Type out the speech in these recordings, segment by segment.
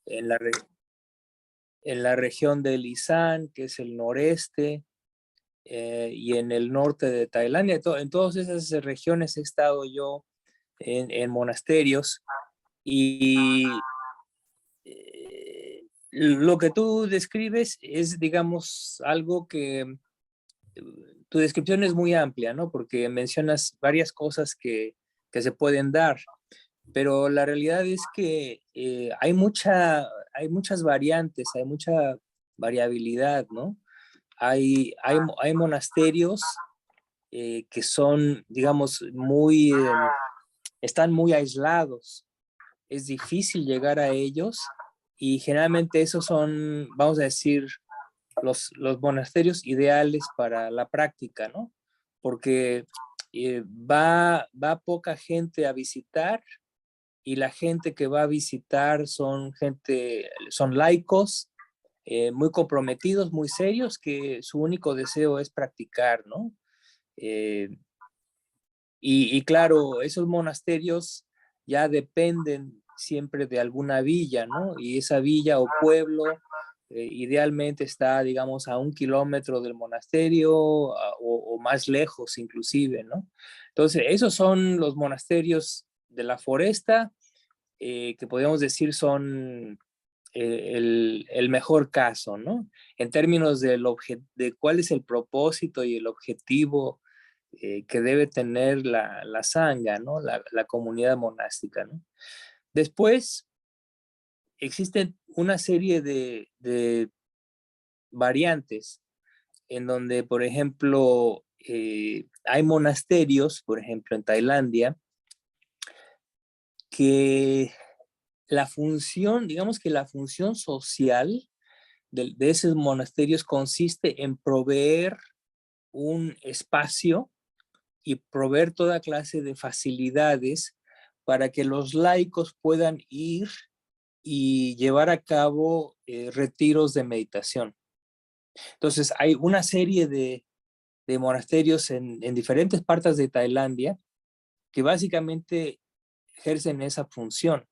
en la, en la región de Isan, que es el noreste, y en el norte de Tailandia. En todas esas regiones he estado yo en monasterios y lo que tú describes es, digamos, algo que tu descripción es muy amplia, ¿no? Porque mencionas varias cosas que se pueden dar, pero la realidad es que hay muchas variantes, hay mucha variabilidad, ¿no? Hay monasterios que son, digamos, están muy aislados. Es difícil llegar a ellos y generalmente esos son, vamos a decir, los monasterios ideales para la práctica, ¿no? Porque va poca gente a visitar y la gente que va a visitar son laicos, muy comprometidos, muy serios, que su único deseo es practicar, ¿no? Eh, y claro, esos monasterios ya dependen siempre de alguna villa, ¿no? Y esa villa o pueblo idealmente está, digamos, a 1 kilómetro del monasterio o más lejos inclusive, ¿no? Entonces, esos son los monasterios de la foresta, que podríamos decir son el mejor caso, ¿no? En términos de cuál es el propósito y el objetivo que debe tener la sangha, ¿no? La comunidad monástica, ¿no? Después, existen una serie de variantes en donde, por ejemplo, hay monasterios, por ejemplo, en Tailandia, que digamos que la función social de esos monasterios consiste en proveer un espacio y proveer toda clase de facilidades para que los laicos puedan ir y llevar a cabo retiros de meditación. Entonces, hay una serie de monasterios en diferentes partes de Tailandia que básicamente ejercen esa función,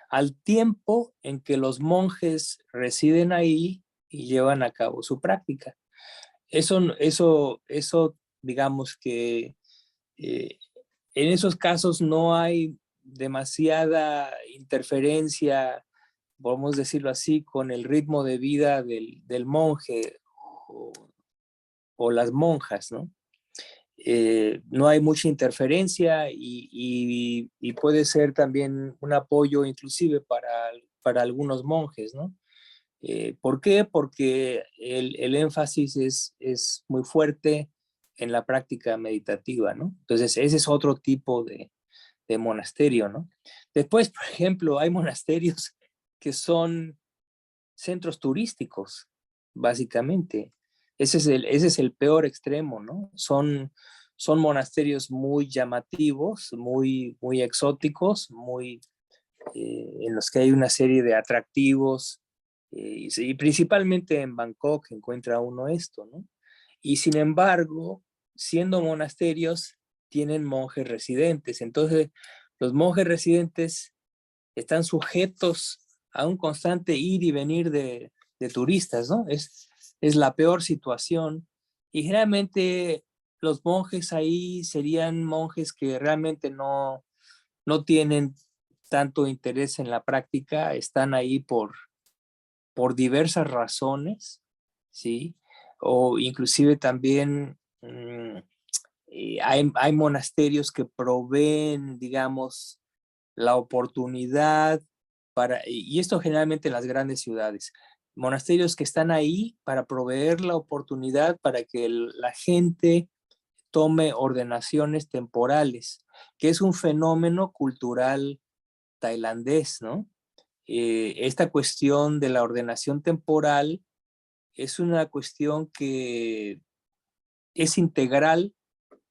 al tiempo en que los monjes residen ahí y llevan a cabo su práctica. Eso digamos que eh, en esos casos no hay demasiada interferencia, podemos decirlo así, con el ritmo de vida del monje o, o las monjas, ¿no? No hay mucha interferencia y puede ser también un apoyo inclusive para algunos monjes, ¿no? ¿Por qué? Porque el énfasis es muy fuerte en la práctica meditativa, ¿no? Entonces, ese es otro tipo de monasterio, ¿no? Después, por ejemplo, hay monasterios que son centros turísticos, básicamente. Ese es el peor extremo, ¿no? Son monasterios muy llamativos, muy exóticos, en los que hay una serie de atractivos, y principalmente en Bangkok encuentra uno esto, ¿no? Y sin embargo, siendo monasterios, tienen monjes residentes. Entonces, los monjes residentes están sujetos a un constante ir y venir de turistas, ¿no? Es la peor situación. Y generalmente los monjes ahí serían monjes que realmente no tienen tanto interés en la práctica, están ahí por diversas razones, ¿sí? O inclusive también hay monasterios que proveen, digamos, la oportunidad y esto generalmente en las grandes ciudades, monasterios que están ahí para proveer la oportunidad para que la gente tome ordenaciones temporales, que es un fenómeno cultural tailandés, ¿no? Esta cuestión de la ordenación temporal es una cuestión que es integral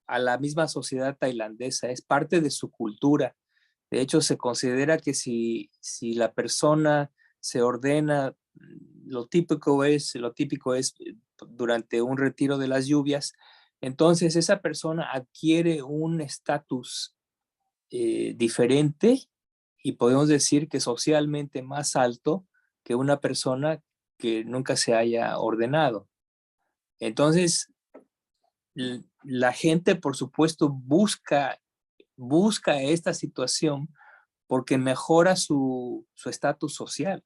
a la misma sociedad tailandesa, es parte de su cultura. De hecho, se considera que si la persona se ordena, lo típico es durante un retiro de las lluvias, entonces esa persona adquiere un estatus diferente y podemos decir que socialmente más alto que una persona que nunca se haya ordenado. Entonces, la gente, por supuesto, busca esta situación porque mejora su estatus social.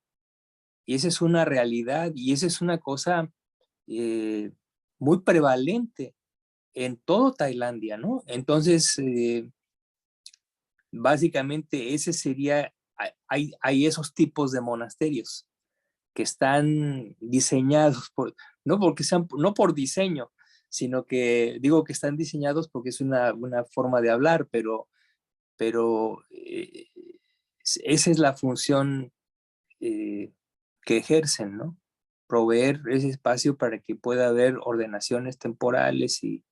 Y esa es una realidad y esa es una cosa muy prevalente en todo Tailandia, ¿no? Entonces, básicamente ese sería, hay esos tipos de monasterios que están diseñados no porque sean, no por diseño, sino que digo que están diseñados porque es una forma de hablar, pero esa es la función que ejercen, ¿no? Proveer ese espacio para que pueda haber ordenaciones temporales y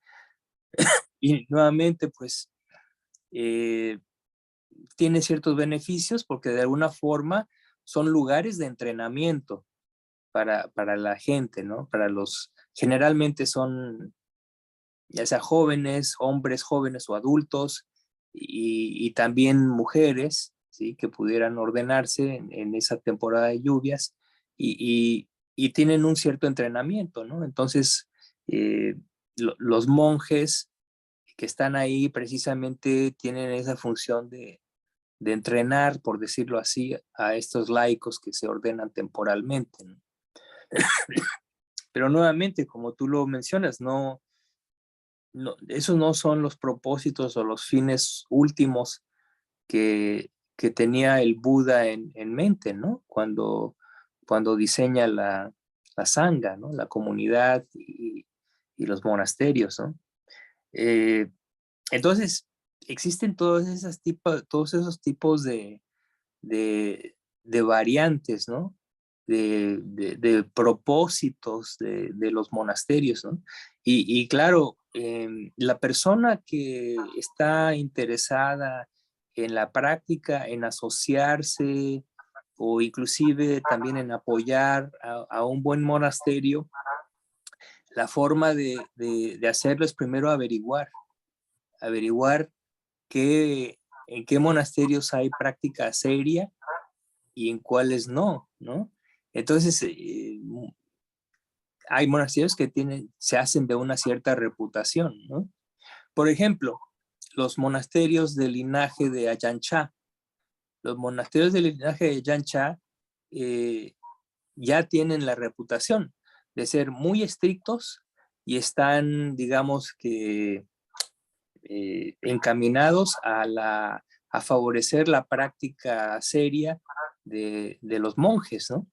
nuevamente, pues, tiene ciertos beneficios porque de alguna forma son lugares de entrenamiento para la gente, ¿no? Generalmente son ya sea jóvenes, hombres jóvenes o adultos, y también mujeres, ¿sí? Que pudieran ordenarse en esa temporada de lluvias y tienen un cierto entrenamiento, ¿no? Entonces, los monjes que están ahí precisamente tienen esa función de entrenar, por decirlo así, a estos laicos que se ordenan temporalmente, ¿no? Pero nuevamente, como tú lo mencionas, esos no son los propósitos o los fines últimos que tenía el Buda en mente, ¿no? Cuando diseña la sangha, ¿no? La comunidad y los monasterios, ¿no? Eh, entonces, existen todos esos tipos de variantes, ¿no? De propósitos de los monasterios, ¿no? Y claro, la persona que está interesada en la práctica, en asociarse o inclusive también en apoyar a un buen monasterio, la forma de hacerlo es primero averiguar en qué monasterios hay práctica seria y en cuáles no, ¿no? Entonces, hay monasterios que se hacen de una cierta reputación, ¿no? Por ejemplo, los monasterios del linaje de Ajahn Chah. Los monasterios del linaje de Ajahn Chah ya tienen la reputación de ser muy estrictos y están, digamos que, encaminados a favorecer la práctica seria de los monjes, ¿no?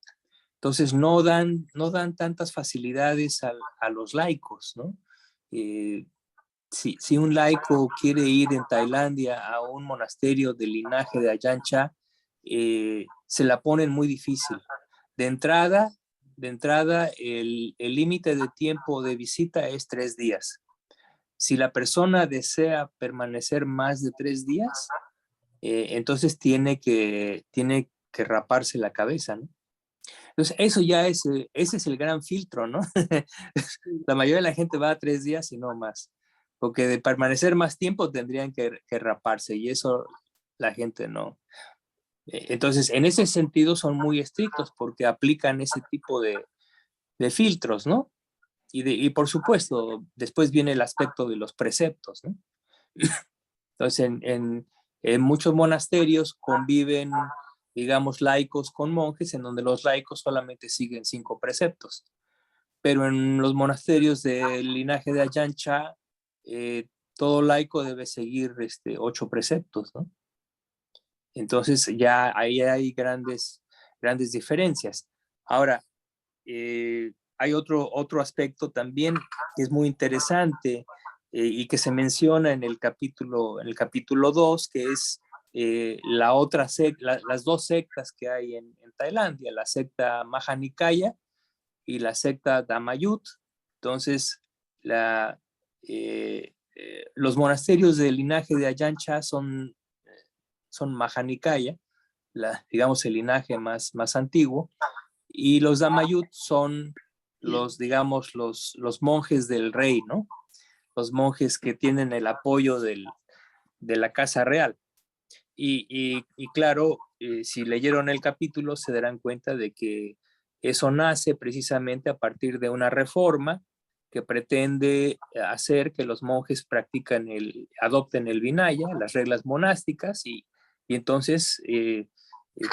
Entonces no dan tantas facilidades a los laicos, ¿no? Si un laico quiere ir en Tailandia a un monasterio del linaje de Ajahn Chah, se la ponen muy difícil. De entrada, el límite de tiempo de visita es 3 días. Si la persona desea permanecer más de 3 días, entonces tiene que raparse la cabeza, ¿no? Entonces, ese es el gran filtro, ¿no? La mayoría de la gente va a 3 días y no más, porque de permanecer más tiempo tendrían que raparse y eso la gente no. Entonces, en ese sentido son muy estrictos porque aplican ese tipo de filtros, ¿no? Y por supuesto, después viene el aspecto de los preceptos, ¿no? Entonces, en muchos monasterios conviven, digamos, laicos con monjes, en donde los laicos solamente siguen 5 preceptos. Pero en los monasterios del linaje de Ajahn Chah, todo laico debe seguir 8 preceptos, ¿no? Entonces, ya ahí hay grandes diferencias. Ahora, hay otro aspecto también que es muy interesante y que se menciona en el capítulo 2, que es las 2 sectas que hay en Tailandia, la secta Maha Nikaya y la secta Dhammayut. Entonces, los monasterios del linaje de Ajahn Chah son Maha Nikaya, digamos el linaje más antiguo, y los Dhammayut son digamos, los monjes del rey, ¿no? Los monjes que tienen el apoyo de la casa real. Y claro, si leyeron el capítulo se darán cuenta de que eso nace precisamente a partir de una reforma que pretende hacer que los monjes adopten el Vinaya, las reglas monásticas, y entonces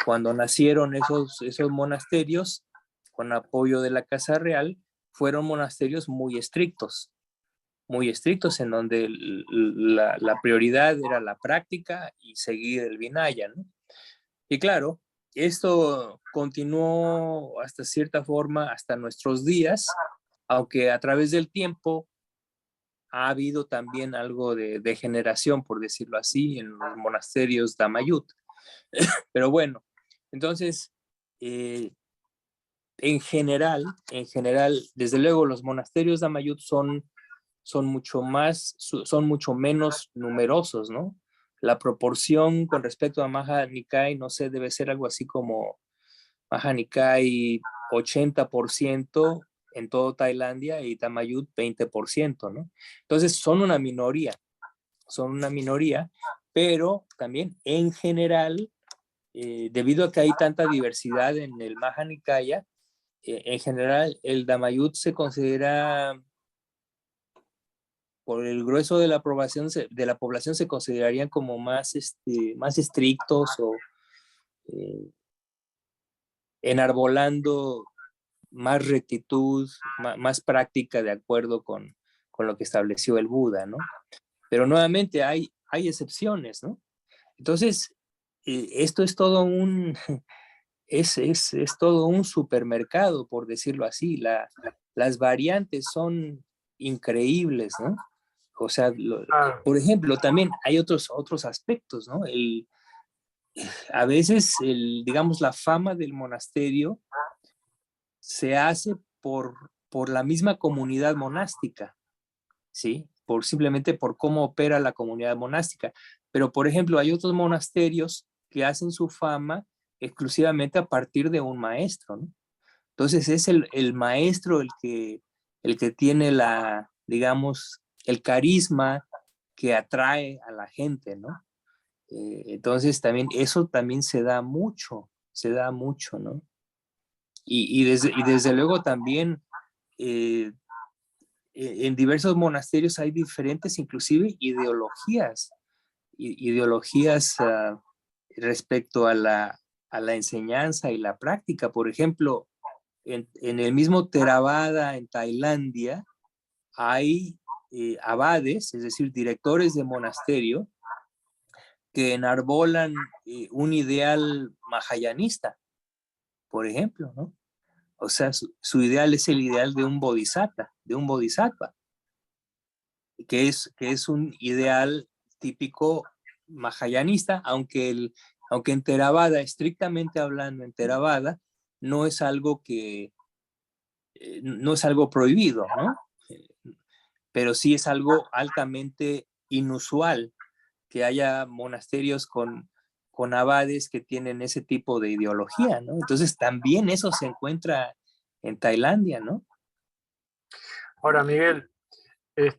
cuando nacieron esos monasterios, con apoyo de la Casa Real, fueron monasterios muy estrictos en donde la prioridad era la práctica y seguir el Vinaya, ¿no? Y claro, esto continuó hasta cierta forma hasta nuestros días, aunque a través del tiempo ha habido también algo de degeneración, por decirlo así, en los monasterios Damayut. Pero bueno, entonces, en general, desde luego los monasterios Damayut son mucho menos numerosos, ¿no? La proporción con respecto a Maha Nikkai, no sé, debe ser algo así como Maha Nikkai 80% en todo Tailandia y Damayut 20%, ¿no? Entonces son una minoría, pero también en general, debido a que hay tanta diversidad en el Maha Nikaya, en general el Damayut se considera, por el grueso de la población se considerarían como más estrictos o eh, enarbolando más rectitud, más práctica de acuerdo con lo que estableció el Buda, ¿no? Pero nuevamente hay excepciones, ¿no? Entonces, esto es todo es todo un supermercado, por decirlo así. Las variantes son increíbles, ¿no? O sea, Claro. por ejemplo, también hay otros aspectos, ¿no? A veces, digamos, la fama del monasterio se hace por la misma comunidad monástica, ¿sí? Simplemente por cómo opera la comunidad monástica. Pero, por ejemplo, hay otros monasterios que hacen su fama exclusivamente a partir de un maestro, ¿no? Entonces es el maestro el que tiene digamos, el carisma que atrae a la gente, ¿no? Entonces también eso también se da mucho, ¿no? Y desde luego también eh, en diversos monasterios hay diferentes, inclusive ideologías respecto a la enseñanza y la práctica. Por ejemplo, en el mismo Theravada en Tailandia hay abades, es decir, directores de monasterio, que enarbolan un ideal mahayanista, por ejemplo, ¿no? O sea, su ideal es el ideal de un bodhisattva, que es un ideal típico mahayanista, aunque en Theravada, estrictamente hablando, en Theravada, no es algo no es algo prohibido, ¿no? Pero sí es algo altamente inusual que haya monasterios con abades que tienen ese tipo de ideología, ¿no? Entonces también eso se encuentra en Tailandia, ¿no? Ahora, Miguel, es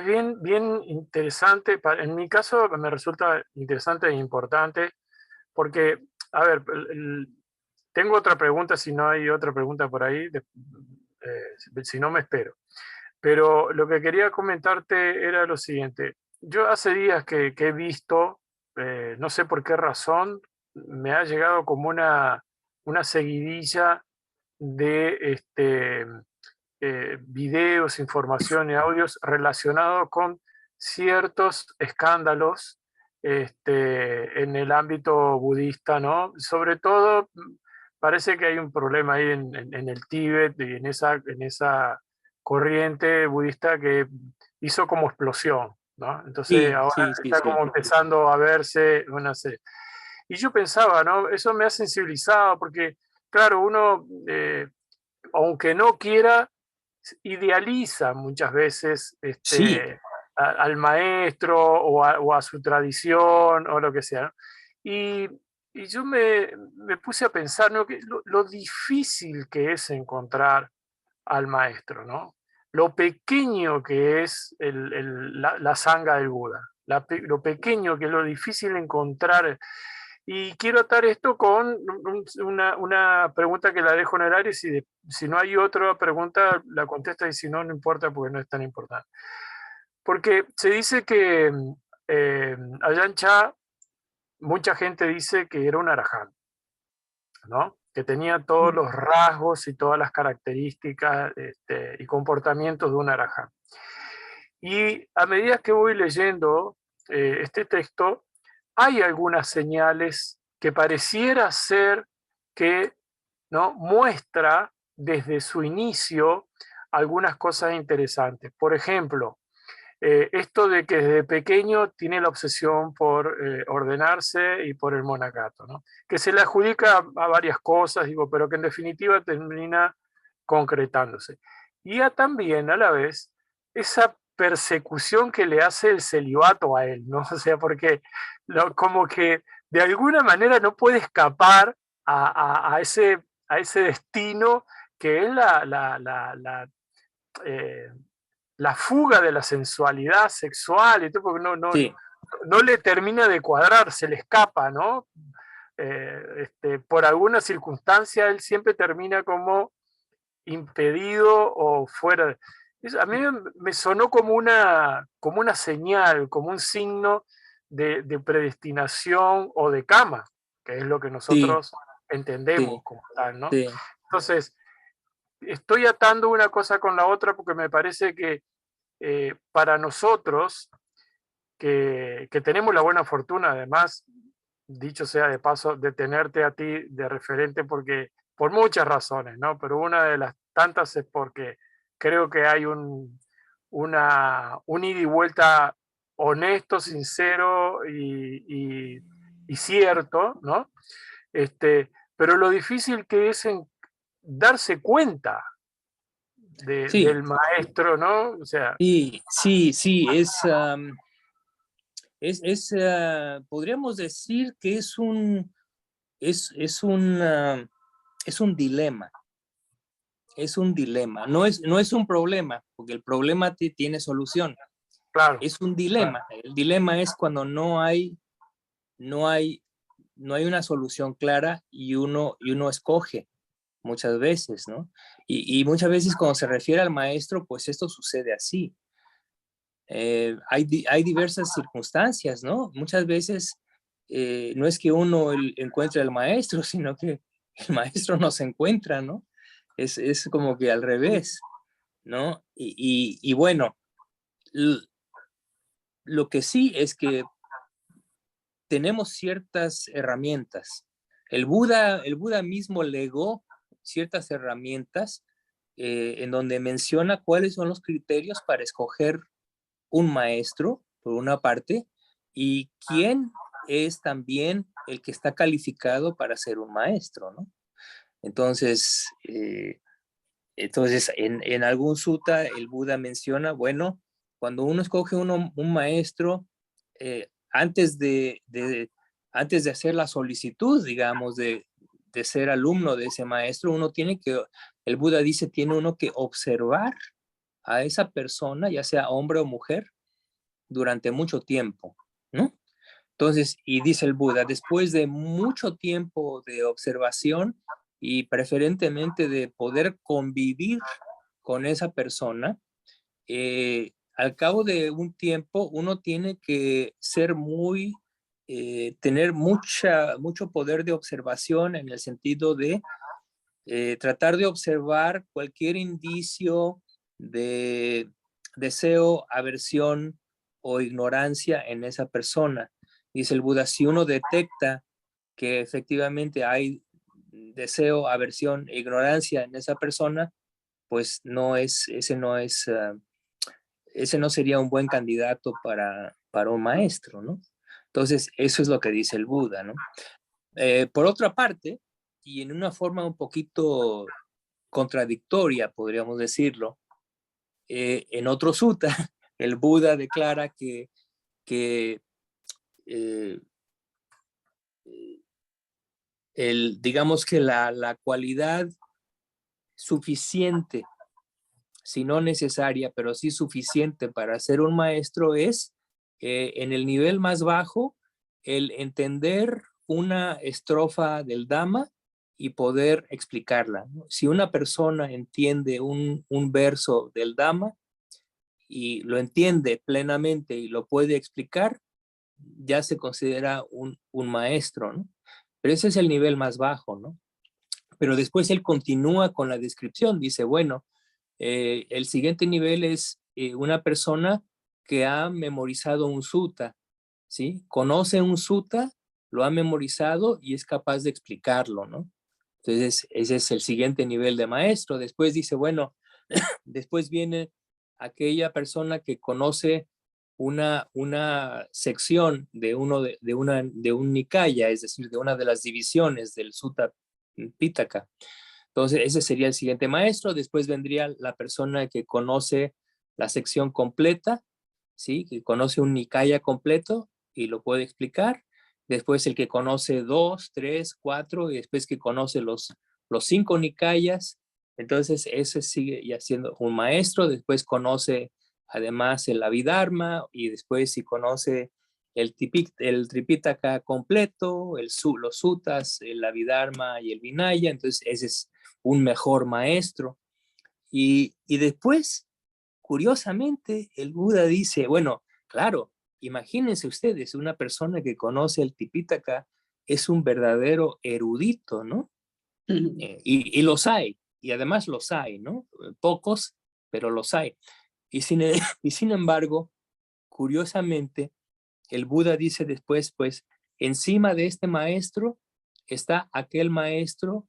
bien interesante, en mi caso me resulta interesante e importante, porque, a ver, tengo otra pregunta, si no hay otra pregunta por ahí, si no me espero. Pero lo que quería comentarte era lo siguiente. Yo hace días que he visto, no sé por qué razón, me ha llegado como una seguidilla de videos, información y audios relacionados con ciertos escándalos en el ámbito budista, ¿no? Sobre todo, parece que hay un problema ahí en el Tíbet y en esa corriente budista que hizo como explosión, ¿no? Entonces Sí, ahora sí, sí, está sí. como empezando a verse una serie. Y yo pensaba, ¿no? Eso me ha sensibilizado porque, claro, uno, aunque no quiera, idealiza muchas veces Sí, al maestro o a su tradición o lo que sea, ¿no? Y, y yo me puse a pensar, ¿no? Que lo difícil que es encontrar al maestro, ¿no? Lo pequeño que es la sanga del Buda. lo pequeño, que es lo difícil de encontrar. Y quiero atar esto con una pregunta que la dejo en el aire, si no hay otra pregunta la contesta y si no, no importa porque no es tan importante. Porque se dice que Ajahn Chah, mucha gente dice que era un araján, ¿no? Que tenía todos los rasgos y todas las características y comportamientos de un araján. Y a medida que voy leyendo este texto, hay algunas señales que pareciera ser que, ¿no?, muestra desde su inicio algunas cosas interesantes. Por ejemplo, esto de que desde pequeño tiene la obsesión por ordenarse y por el monacato, ¿no? Que se le adjudica a varias cosas, digo, pero que en definitiva termina concretándose. Y también a la vez esa persecución que le hace el celibato a él, ¿no? O sea, porque como que de alguna manera no puede escapar a ese destino que es la fuga de la sensualidad sexual, y todo, porque Sí, no le termina de cuadrar, se le escapa, ¿no? Por alguna circunstancia él siempre termina como impedido o fuera. A mí me sonó como una señal, como un signo de predestinación o de cama, que es lo que sí, nosotros entendemos sí, como tal, ¿no? sí, Entonces, estoy atando una cosa con la otra porque me parece que para nosotros, que tenemos la buena fortuna, además, dicho sea de paso, de tenerte a ti de referente, porque por muchas razones, ¿no? Pero una de las tantas es porque creo que hay un ida y vuelta honesto, sincero y cierto, ¿no? Pero lo difícil que es en darse cuenta sí, del maestro, ¿no? O sea, sí, sí, sí, podríamos decir que es es un dilema, no es un problema, porque el problema tiene solución, claro, es un claro, dilema. El dilema es cuando no hay, no hay una solución clara y uno escoge muchas veces, ¿no? Y muchas veces cuando se refiere al maestro, pues esto sucede así. Hay diversas circunstancias, ¿no? Muchas veces no es que uno encuentre al maestro, sino que el maestro nos encuentra, ¿no? Es como que al revés, ¿no? Y bueno, lo que sí es que tenemos ciertas herramientas. El Buda mismo legó ciertas herramientas en donde menciona cuáles son los criterios para escoger un maestro, por una parte, y quién es también el que está calificado para ser un maestro, ¿no? Entonces, en algún sutta el Buda menciona, bueno, cuando uno escoge un maestro, antes antes de hacer la solicitud, digamos, de ser alumno de ese maestro, el Buda dice, tiene uno que observar a esa persona, ya sea hombre o mujer, durante mucho tiempo, ¿no? Entonces, y dice el Buda, después de mucho tiempo de observación y preferentemente de poder convivir con esa persona, al cabo de un tiempo uno tiene que ser tener mucho poder de observación en el sentido de tratar de observar cualquier indicio de deseo, aversión o ignorancia en esa persona. Dice el Buda, si uno detecta que efectivamente hay deseo, aversión e ignorancia en esa persona, pues ese no sería un buen candidato para un maestro, ¿no? Entonces, eso es lo que dice el Buda, ¿no? Por otra parte, y en una forma un poquito contradictoria, podríamos decirlo, en otro sutta, el Buda declara que eh, digamos que la cualidad suficiente, si no necesaria, pero sí suficiente para ser un maestro es en el nivel más bajo, el entender una estrofa del Dhamma y poder explicarla, ¿no? Si una persona entiende un verso del Dhamma y lo entiende plenamente y lo puede explicar, ya se considera un maestro, ¿no? Pero ese es el nivel más bajo, ¿no? Pero después él continúa con la descripción, dice, bueno, el siguiente nivel es una persona que ha memorizado un sutta, ¿sí? Conoce un sutta, lo ha memorizado y es capaz de explicarlo, ¿no? Entonces, ese es el siguiente nivel de maestro. Después dice, bueno, después viene aquella persona que conoce una sección de un Nikaya, es decir, de una de las divisiones del Sutta Pitaka. Entonces, ese sería el siguiente maestro. Después vendría la persona que conoce la sección completa, ¿sí? Que conoce un Nikaya completo y lo puede explicar. Después el que conoce 2, 3, 4 y después que conoce los 5 Nikayas. Entonces, ese sigue ya siendo un maestro. Después conoce además el Abhidharma y después si conoce el Tripitaka completo, los suttas, el Abhidharma y el Vinaya. Entonces, ese es un mejor maestro. Y después, curiosamente, el Buda dice, bueno, claro, imagínense ustedes, una persona que conoce el Tipitaka es un verdadero erudito, ¿no? Y los hay, y además los hay, ¿no? Pocos, pero los hay. Y sin embargo, curiosamente, el Buda dice después, pues, encima de este maestro está aquel maestro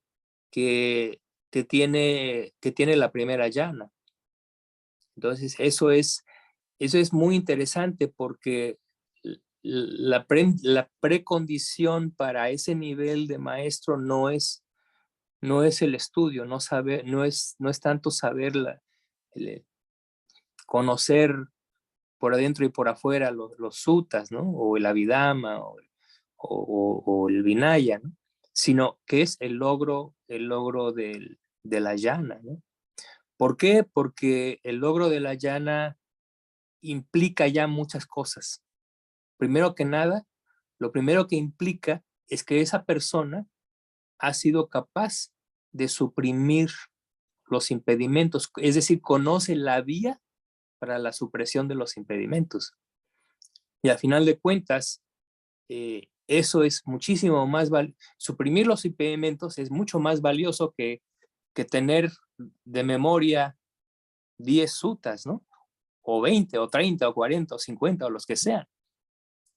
que, que tiene la primera llana. Entonces, eso es muy interesante porque la precondición para ese nivel de maestro no es el estudio, no es tanto saber, conocer por adentro y por afuera los suttas, ¿no? O el Abhidhamma o el Vinaya, ¿no? Sino que es el logro de la llana, ¿no? ¿Por qué? Porque el logro de la llana implica ya muchas cosas. Primero que nada, lo primero que implica es que esa persona ha sido capaz de suprimir los impedimentos, es decir, conoce la vía para la supresión de los impedimentos. Y al final de cuentas, eso es muchísimo más suprimir los impedimentos es mucho más valioso que tener de memoria 10 suttas, ¿no? O 20, o 30, o 40, o 50, o los que sean.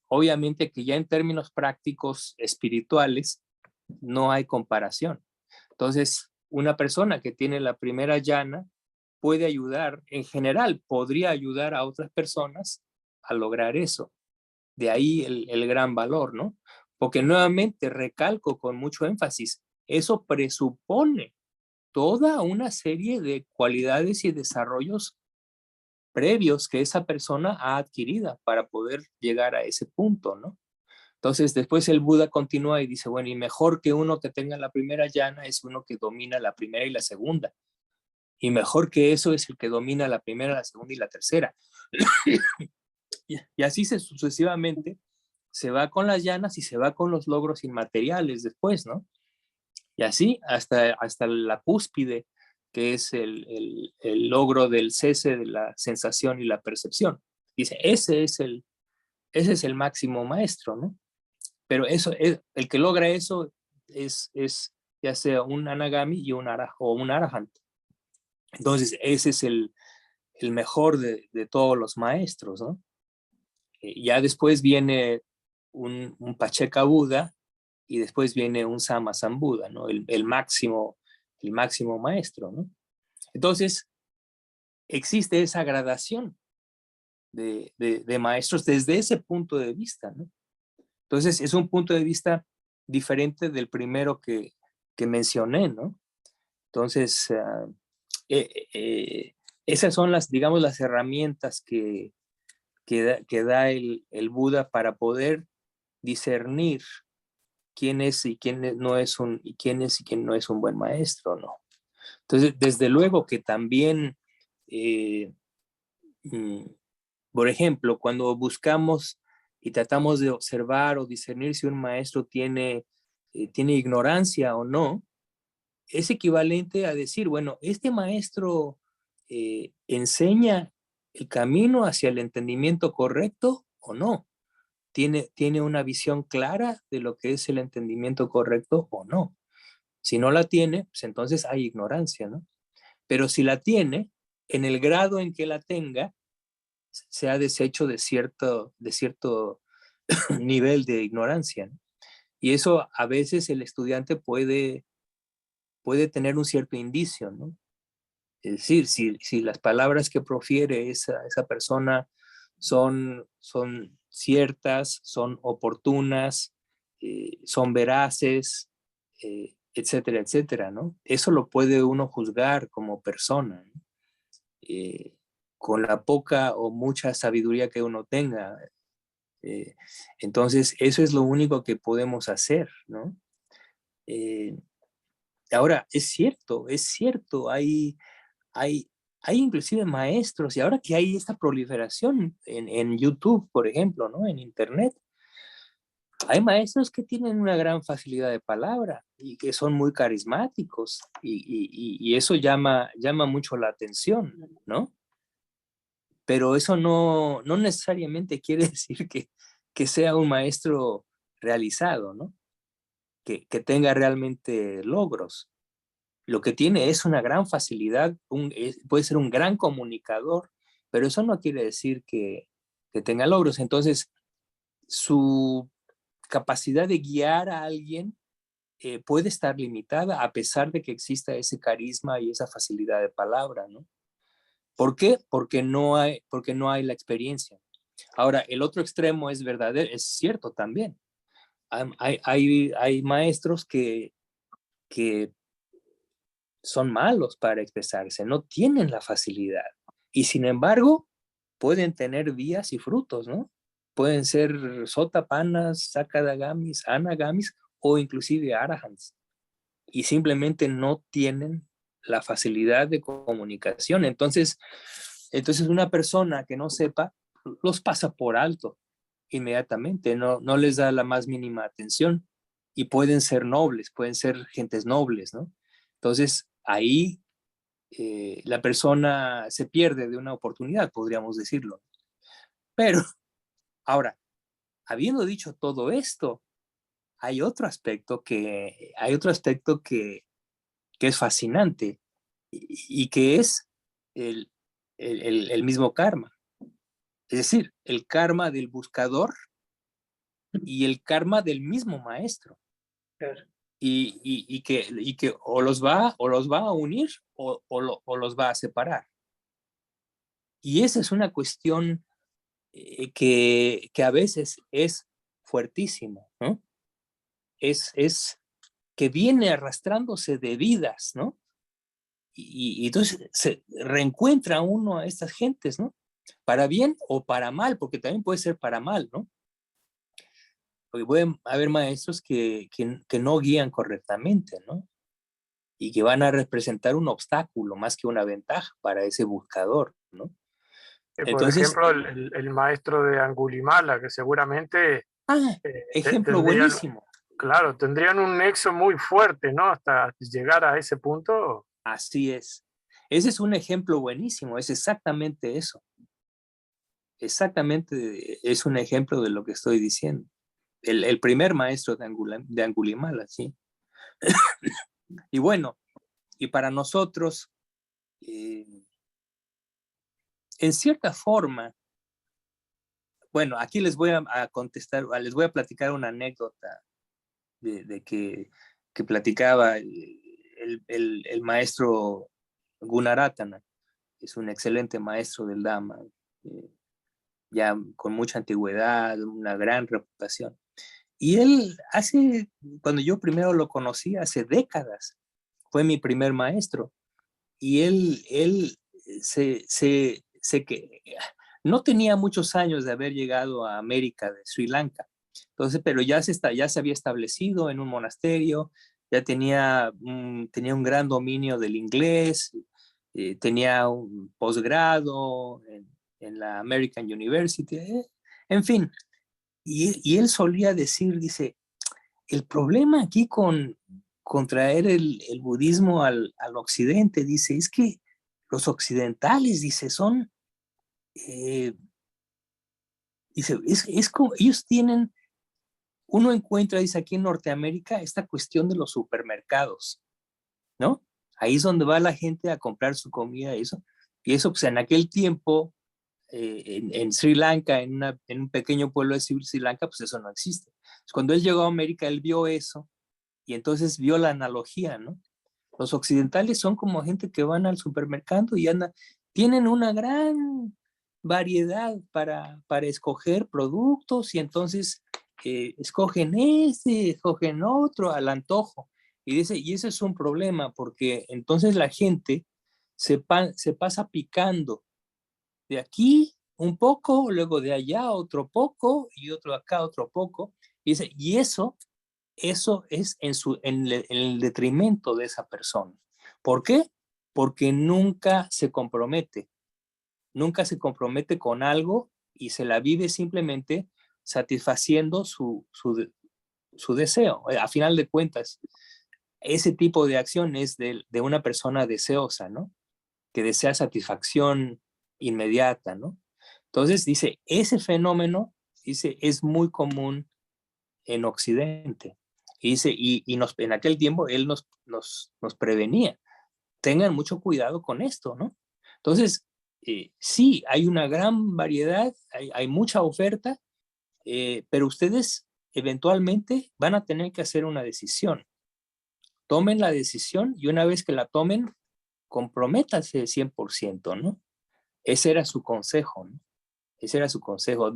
Obviamente que ya en términos prácticos espirituales no hay comparación. Entonces, una persona que tiene la primera llana puede ayudar, en general, podría ayudar a otras personas a lograr eso. De ahí el gran valor, ¿no? Porque nuevamente recalco con mucho énfasis, eso presupone toda una serie de cualidades y desarrollos previos que esa persona ha adquirido para poder llegar a ese punto, ¿no? Entonces, después el Buda continúa y dice, bueno, y mejor que uno que tenga la primera llana es uno que domina la primera y la segunda. Y mejor que eso es el que domina la primera, la segunda y la tercera. Y así sucesivamente se va con las llanas y se va con los logros inmateriales después, ¿no? Y así hasta la cúspide, que es el logro del cese de la sensación y la percepción. Dice, ese es el máximo maestro, ¿no? Pero eso es, el que logra eso es ya sea un anagami y o un arahant. Entonces, ese es el mejor de todos los maestros, ¿no? Ya después viene un Pacheka Buda y después viene un Sama Sambuda, ¿no? El máximo maestro, ¿no? Entonces, existe esa gradación de maestros desde ese punto de vista, ¿no? Entonces, es un punto de vista diferente del primero que mencioné, ¿no? Entonces, esas son digamos, las herramientas que da el Buda para poder discernir quién es y quién no es y quién es y quién no es un buen maestro, ¿no? Entonces, desde luego que también, Por ejemplo, cuando buscamos y tratamos de observar o discernir si un maestro tiene ignorancia o no, es equivalente a decir, bueno, este maestro enseña el camino hacia el entendimiento correcto o no. ¿Tiene una visión clara de lo que es el entendimiento correcto o no? Si no la tiene, pues entonces hay ignorancia, ¿no? Pero si la tiene, en el grado en que la tenga, se ha deshecho de cierto nivel de ignorancia, ¿no? Y eso a veces el estudiante puede tener un cierto indicio, ¿no? Es decir, si las palabras que profiere esa persona son ciertas, son oportunas, son veraces, etcétera, etcétera, ¿no? Eso lo puede uno juzgar como persona, ¿no? Con la poca o mucha sabiduría que uno tenga. Eh, entonces, eso es lo único que podemos hacer, ¿no? Eh, Ahora, es cierto, hay, hay inclusive maestros, y ahora que hay esta proliferación en YouTube, por ejemplo, ¿no? En Internet, hay maestros que tienen una gran facilidad de palabra y que son muy carismáticos, y eso llama mucho la atención, ¿no? Pero eso no necesariamente quiere decir que sea un maestro realizado, ¿no? Que tenga realmente logros. Lo que tiene es una gran facilidad, puede ser un gran comunicador, pero eso no quiere decir que tenga logros. Entonces, su capacidad de guiar a alguien puede estar limitada a pesar de que exista ese carisma y esa facilidad de palabra, ¿no? ¿Por qué? Porque no hay la experiencia. Ahora, el otro extremo es verdadero, es cierto también. Hay maestros que son malos para expresarse, no tienen la facilidad. Y sin embargo, pueden tener vías y frutos, ¿no? Pueden ser sotapanas, sakadagamis, anagamis o inclusive arahants. Y simplemente no tienen la facilidad de comunicación. Entonces una persona que no sepa los pasa por alto inmediatamente, no les da la más mínima atención y pueden ser nobles, pueden ser gentes nobles, ¿no? Entonces ahí la persona se pierde de una oportunidad, podríamos decirlo. Pero ahora, habiendo dicho todo esto, hay otro aspecto que es fascinante y que es el, el mismo karma. Es decir, el karma del buscador y el karma del mismo maestro. Claro. Y que o los va a unir o los va a separar. Y esa es una cuestión que a veces es fuertísimo, ¿no? Es que viene arrastrándose de vidas, ¿no? Y entonces se reencuentra uno a estas gentes, ¿no? Para bien o para mal, porque también puede ser para mal, ¿no? Porque pueden haber maestros que no guían correctamente, ¿no? Y que van a representar un obstáculo más que una ventaja para ese buscador, ¿no? Por Entonces, ejemplo, el maestro de Angulimala, que seguramente ejemplo tendrían, buenísimo. claro, tendrían un nexo muy fuerte, ¿no? Hasta llegar a ese punto. Así es. Ese es un ejemplo buenísimo, es exactamente eso. Exactamente es un ejemplo de lo que estoy diciendo. El primer maestro de Angulimala, ¿sí? Y bueno, y para nosotros, eh, en cierta forma, bueno, aquí les voy a contestar, les voy a platicar una anécdota de que platicaba el maestro Gunaratana, que es un excelente maestro del Dhamma, eh, ya con mucha antigüedad, una gran reputación. Y él cuando yo primero lo conocí, hace décadas, fue mi primer maestro. Y él que no tenía muchos años de haber llegado a América, de Sri Lanka. Entonces, pero ya se había establecido en un monasterio, ya tenía un gran dominio del inglés, tenía un posgrado en la American University, en fin. Y él solía decir, dice, el problema aquí con traer el budismo al occidente, dice, es que los occidentales, dice, son, dice, es como, ellos tienen, uno encuentra, dice, aquí en Norteamérica, esta cuestión de los supermercados, ¿no? Ahí es donde va la gente a comprar su comida y eso. Y eso, pues en aquel tiempo, en Sri Lanka, en un pequeño pueblo de Sri Lanka, pues eso no existe. Entonces, cuando él llegó a América, él vio eso y entonces vio la analogía, ¿no? Los occidentales son como gente que van al supermercado y tienen una gran variedad para escoger productos y entonces escogen escogen otro al antojo. Y ese es un problema porque entonces la gente se pasa picando de aquí un poco, luego de allá otro poco y otro acá otro poco. Y eso es en el detrimento de esa persona. ¿Por qué? Porque nunca se compromete con algo y se la vive simplemente satisfaciendo su deseo. A final de cuentas, ese tipo de acción es de una persona deseosa, ¿no? Que desea satisfacción inmediata, ¿no? Entonces, dice, ese fenómeno, dice, es muy común en Occidente. Y dice, en aquel tiempo él nos prevenía. Tengan mucho cuidado con esto, ¿no? Entonces, sí, hay una gran variedad, hay mucha oferta, pero ustedes eventualmente van a tener que hacer una decisión. Tomen la decisión y una vez que la tomen, comprométanse 100%, ¿no? Ese era su consejo, ¿no? Ese era su consejo.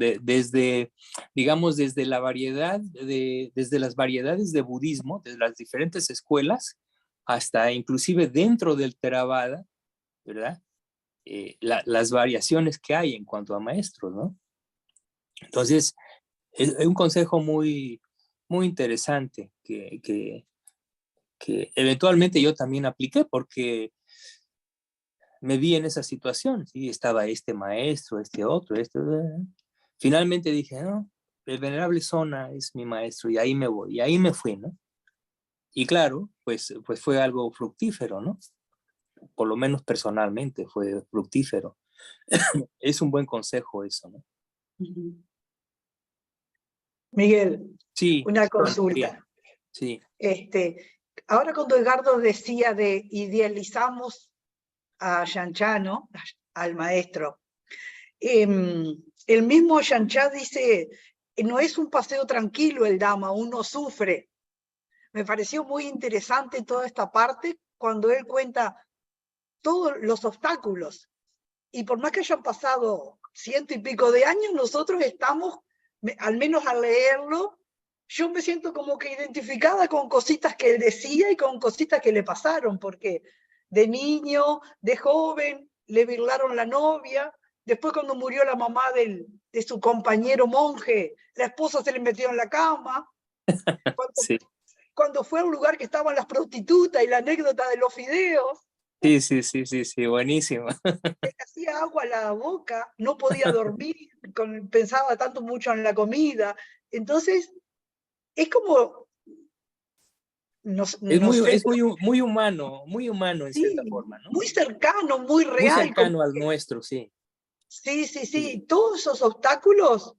Digamos, desde desde las variedades de budismo, desde las diferentes escuelas, hasta inclusive dentro del Theravada, ¿verdad? Las variaciones que hay en cuanto a maestros, ¿no? Entonces, es un consejo muy, muy interesante que eventualmente yo también apliqué porque me vi en esa situación, ¿sí? Estaba este maestro, este otro, Finalmente dije, no, el venerable Sona es mi maestro y ahí me voy, y ahí me fui, ¿no? Y claro, pues fue algo fructífero, ¿no? Por lo menos personalmente fue fructífero. Es un buen consejo eso, ¿no? Miguel, Sí, una María, consulta. sí. Ahora cuando Edgardo decía de idealizamos a Yanchá, ¿no? Al maestro, el mismo Yanchá dice, no es un paseo tranquilo el Dhamma, uno sufre. Me pareció muy interesante toda esta parte cuando él cuenta todos los obstáculos. Y por más que hayan pasado 100 y pico de años, nosotros estamos, al menos al leerlo, yo me siento como que identificada con cositas que él decía y con cositas que le pasaron, porque de niño, de joven, le virlaron la novia, después cuando murió la mamá de su compañero monje, la esposa se le metió en la cama, cuando, Sí. cuando fue a un lugar que estaban las prostitutas y la anécdota de los fideos, Sí, buenísimo. le hacía agua a la boca, no podía dormir, pensaba tanto mucho en la comida. Entonces, es como, no sé, Es muy humano en cierta sí, forma, ¿no? muy cercano, muy Muy real. cercano al nuestro, sí. Sí, todos esos obstáculos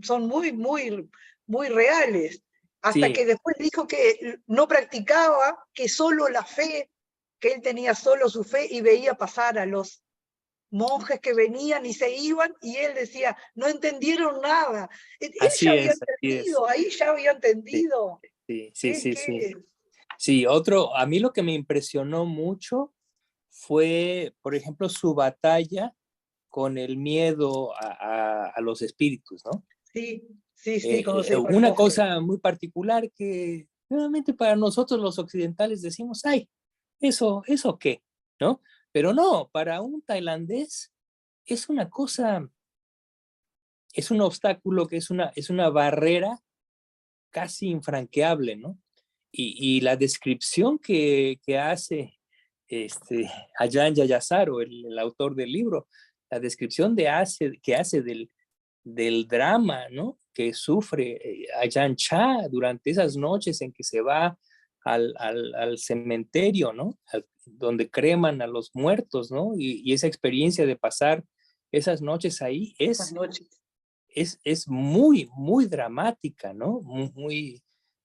son muy reales. Hasta Sí, que después dijo que no practicaba, que solo la fe, que él tenía solo su fe y veía pasar a los monjes que venían y se iban, y él decía, no entendieron nada. Él ya había así es. entendido, ahí ya había Sí, entendido. sí. Sí, a mí lo que me impresionó mucho fue, por ejemplo, su batalla con el miedo a los espíritus, ¿no? Sí, cuando se Una recoge. cosa muy particular que nuevamente para nosotros los occidentales decimos, ay, eso qué, ¿no? Pero no, para un tailandés es una cosa, es un obstáculo que es una barrera casi infranqueable, ¿no? Y la descripción que hace Ajahn Yayasaro, el autor del libro, la descripción que hace del drama, ¿no? Que sufre Ajahn Chah durante esas noches en que se va al cementerio, ¿no? Donde creman a los muertos, ¿no? Y esa experiencia de pasar esas noches ahí es muy, muy dramática, ¿no?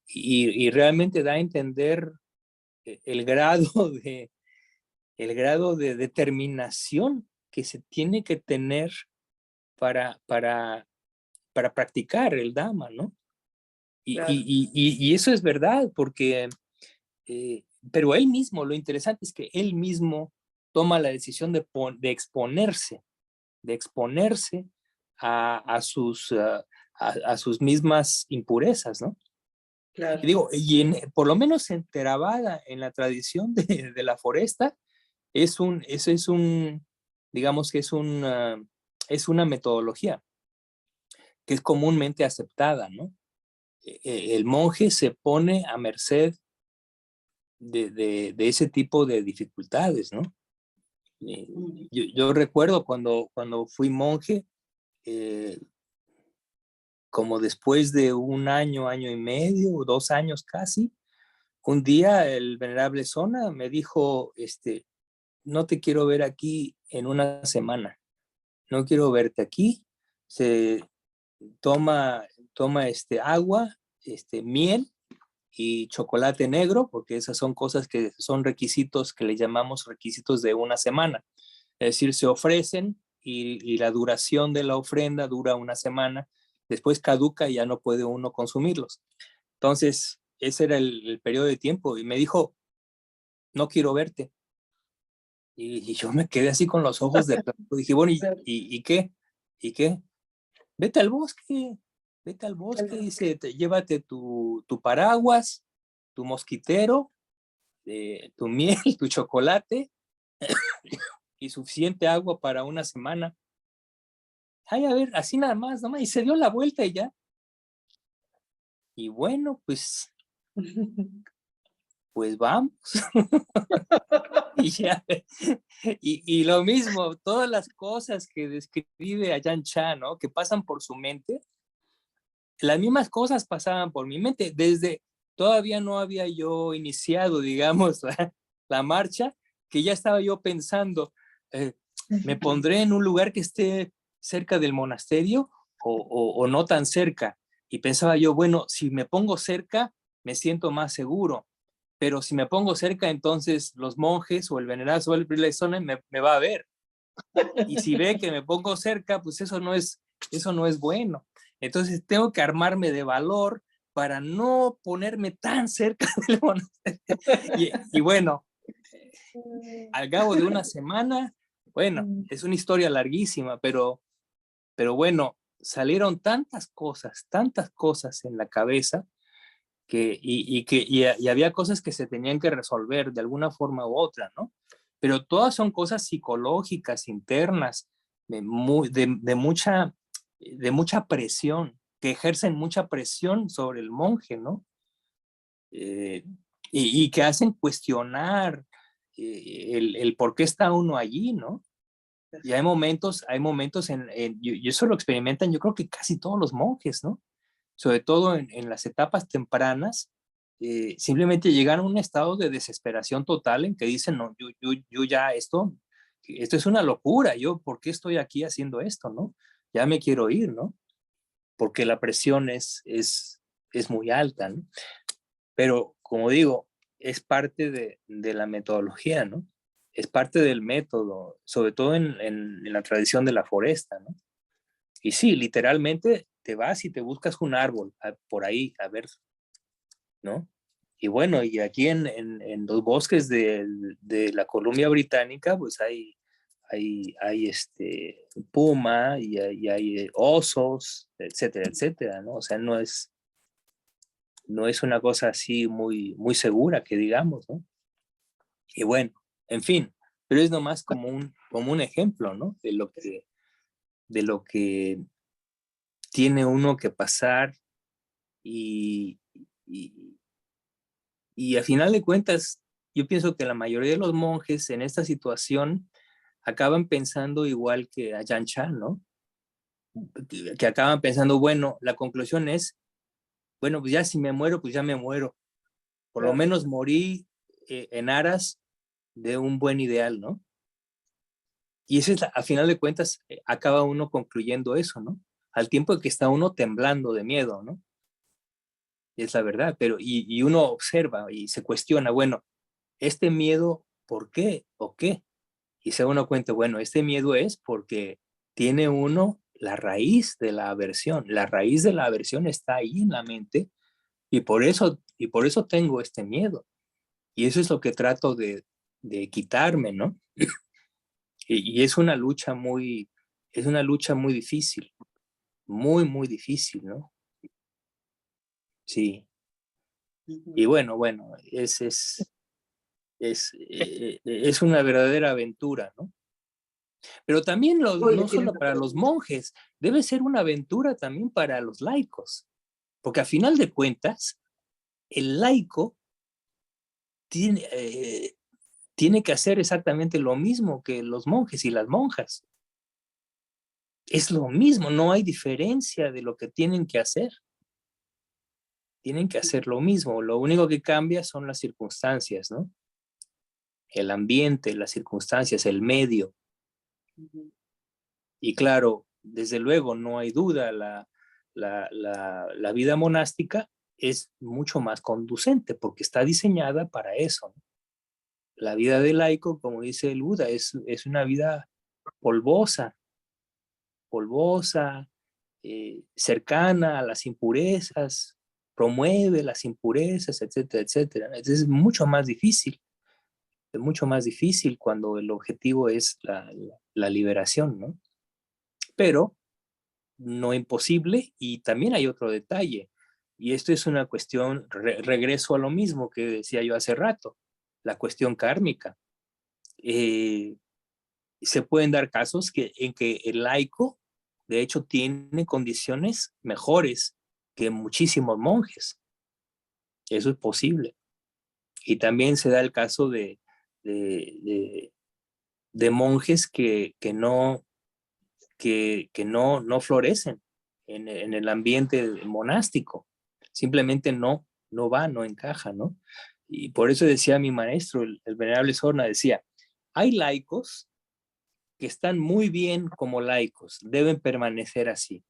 Y realmente da a entender el grado de determinación que se tiene que tener para practicar el Dhamma, ¿no? Claro. Y eso es verdad, porque, pero él mismo, lo interesante es que él mismo toma la decisión de exponerse a sus mismas impurezas, ¿no? Claro. Y digo, por lo menos en Theravada, en la tradición de la foresta, digamos que es una metodología que es comúnmente aceptada, ¿no? El monje se pone a merced de ese tipo de dificultades, ¿no? Yo recuerdo cuando fui monje, como después de un año, año y medio, 2 años casi, un día el venerable Sona me dijo, no te quiero ver aquí en una semana, no quiero verte aquí, toma agua, miel y chocolate negro, porque esas son cosas que son requisitos que le llamamos requisitos de una semana. Es decir, se ofrecen y la duración de la ofrenda dura una semana, después caduca y ya no puede uno consumirlos. Entonces, ese era el periodo de tiempo y me dijo, no quiero verte. Y yo me quedé así con los ojos de plato. Dije, bueno, ¿y qué? ¿Y qué? Vete al bosque, dice, llévate tu paraguas, tu mosquitero, tu miel, tu chocolate y suficiente agua para una semana. Ay, a ver, así nada más, y se dio la vuelta y ya. Y bueno, pues vamos. Y ya, y lo mismo, todas las cosas que describe Ajahn Chah, ¿no? Que pasan por su mente, las mismas cosas pasaban por mi mente. Todavía no había yo iniciado, digamos, la marcha, que ya estaba yo pensando, ¿me pondré en un lugar que esté cerca del monasterio o no tan cerca? Y pensaba yo, bueno, si me pongo cerca, me siento más seguro. Pero si me pongo cerca, entonces los monjes o el venerable o el Brilesone me va a ver. Y si ve que me pongo cerca, pues eso no es bueno. Entonces tengo que armarme de valor para no ponerme tan cerca del monasterio. Y bueno, al cabo de una semana, bueno, es una historia larguísima, pero bueno, salieron tantas cosas en la cabeza y había cosas que se tenían que resolver de alguna forma u otra, ¿no? Pero todas son cosas psicológicas, internas, de mucha presión, que ejercen mucha presión sobre el monje, ¿no? Y que hacen cuestionar el por qué está uno allí, ¿no? Y hay momentos y eso lo experimentan yo creo que casi todos los monjes, ¿no? Sobre todo en las etapas tempranas, simplemente llegan a un estado de desesperación total en que dicen, no, yo ya esto es una locura, ¿por qué estoy aquí haciendo esto, no? Ya me quiero ir, ¿no? Porque la presión es muy alta, ¿no? Pero, como digo, es parte de la metodología, ¿no? Es parte del método, sobre todo en la tradición de la foresta, ¿no? Y sí, literalmente te vas y te buscas un árbol por ahí, a ver, ¿no? Y bueno, y aquí en los bosques de la Columbia Británica, pues hay puma y hay osos, etcétera, etcétera, ¿no? O sea, no es una cosa así muy, muy segura que digamos, ¿no? Y bueno, en fin, pero es nomás como un ejemplo, ¿no? De lo que tiene uno que pasar y, y, y a final de cuentas, yo pienso que la mayoría de los monjes en esta situación acaban pensando igual que Ajahn Chah, ¿no? Que acaban pensando, bueno, la conclusión es, bueno, pues ya si me muero, pues ya me muero. Por lo menos morí en aras de un buen ideal, ¿no? Y eso es, a final de cuentas, acaba uno concluyendo eso, ¿no? Al tiempo que está uno temblando de miedo, ¿no? Es la verdad, pero y uno observa y se cuestiona, bueno, ¿este miedo por qué o qué? Y se da uno cuenta, bueno, este miedo es porque tiene uno la raíz de la aversión. La raíz de la aversión está ahí en la mente y por eso tengo este miedo. Y eso es lo que trato de quitarme, ¿no? Y es una lucha muy difícil, muy, muy difícil, ¿no? Sí. Y bueno, es una verdadera aventura, ¿no? Pero también no solo para los monjes, debe ser una aventura también para los laicos, porque a final de cuentas, el laico tiene que hacer exactamente lo mismo que los monjes y las monjas. Es lo mismo, no hay diferencia de lo que tienen que hacer. Tienen que hacer lo mismo, lo único que cambia son las circunstancias, ¿no? El ambiente, las circunstancias, el medio. Y claro, desde luego, no hay duda, la vida monástica es mucho más conducente porque está diseñada para eso, ¿no? La vida de laico, como dice el Buda, es una vida polvosa, cercana a las impurezas, promueve las impurezas, etcétera, etcétera. Es mucho más difícil. Es mucho más difícil cuando el objetivo es la liberación, ¿no? Pero no imposible. Y también hay otro detalle, y esto es una cuestión, regreso a lo mismo que decía yo hace rato, la cuestión kármica. Se pueden dar casos en que el laico, de hecho, tiene condiciones mejores que muchísimos monjes. Eso es posible. Y también se da el caso de monjes que no florecen en el ambiente monástico. Simplemente no va, no encaja, ¿no? Y por eso decía mi maestro, el venerable Sorna, decía, hay laicos que están muy bien como laicos, deben permanecer así.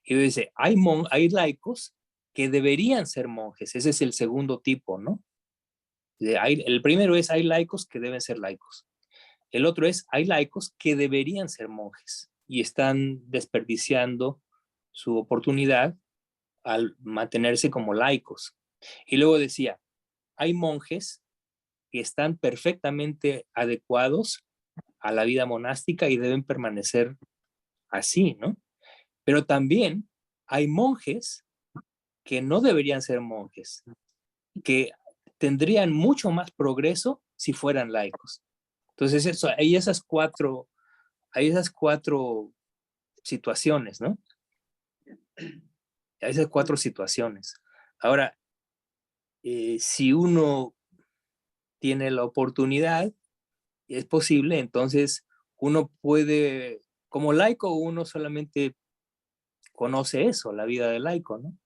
Y dice, hay laicos que deberían ser monjes. Ese es el segundo tipo, ¿no? El primero es, hay laicos que deben ser laicos. El otro es, hay laicos que deberían ser monjes y están desperdiciando su oportunidad al mantenerse como laicos. Y luego decía, hay monjes que están perfectamente adecuados a la vida monástica y deben permanecer así, ¿no? Pero también hay monjes que no deberían ser monjes, que tendrían mucho más progreso si fueran laicos. Entonces, hay esas cuatro situaciones, ¿no? Hay esas cuatro situaciones. Ahora, si uno tiene la oportunidad, es posible, entonces uno puede, como laico, uno solamente conoce eso, la vida del laico, ¿no?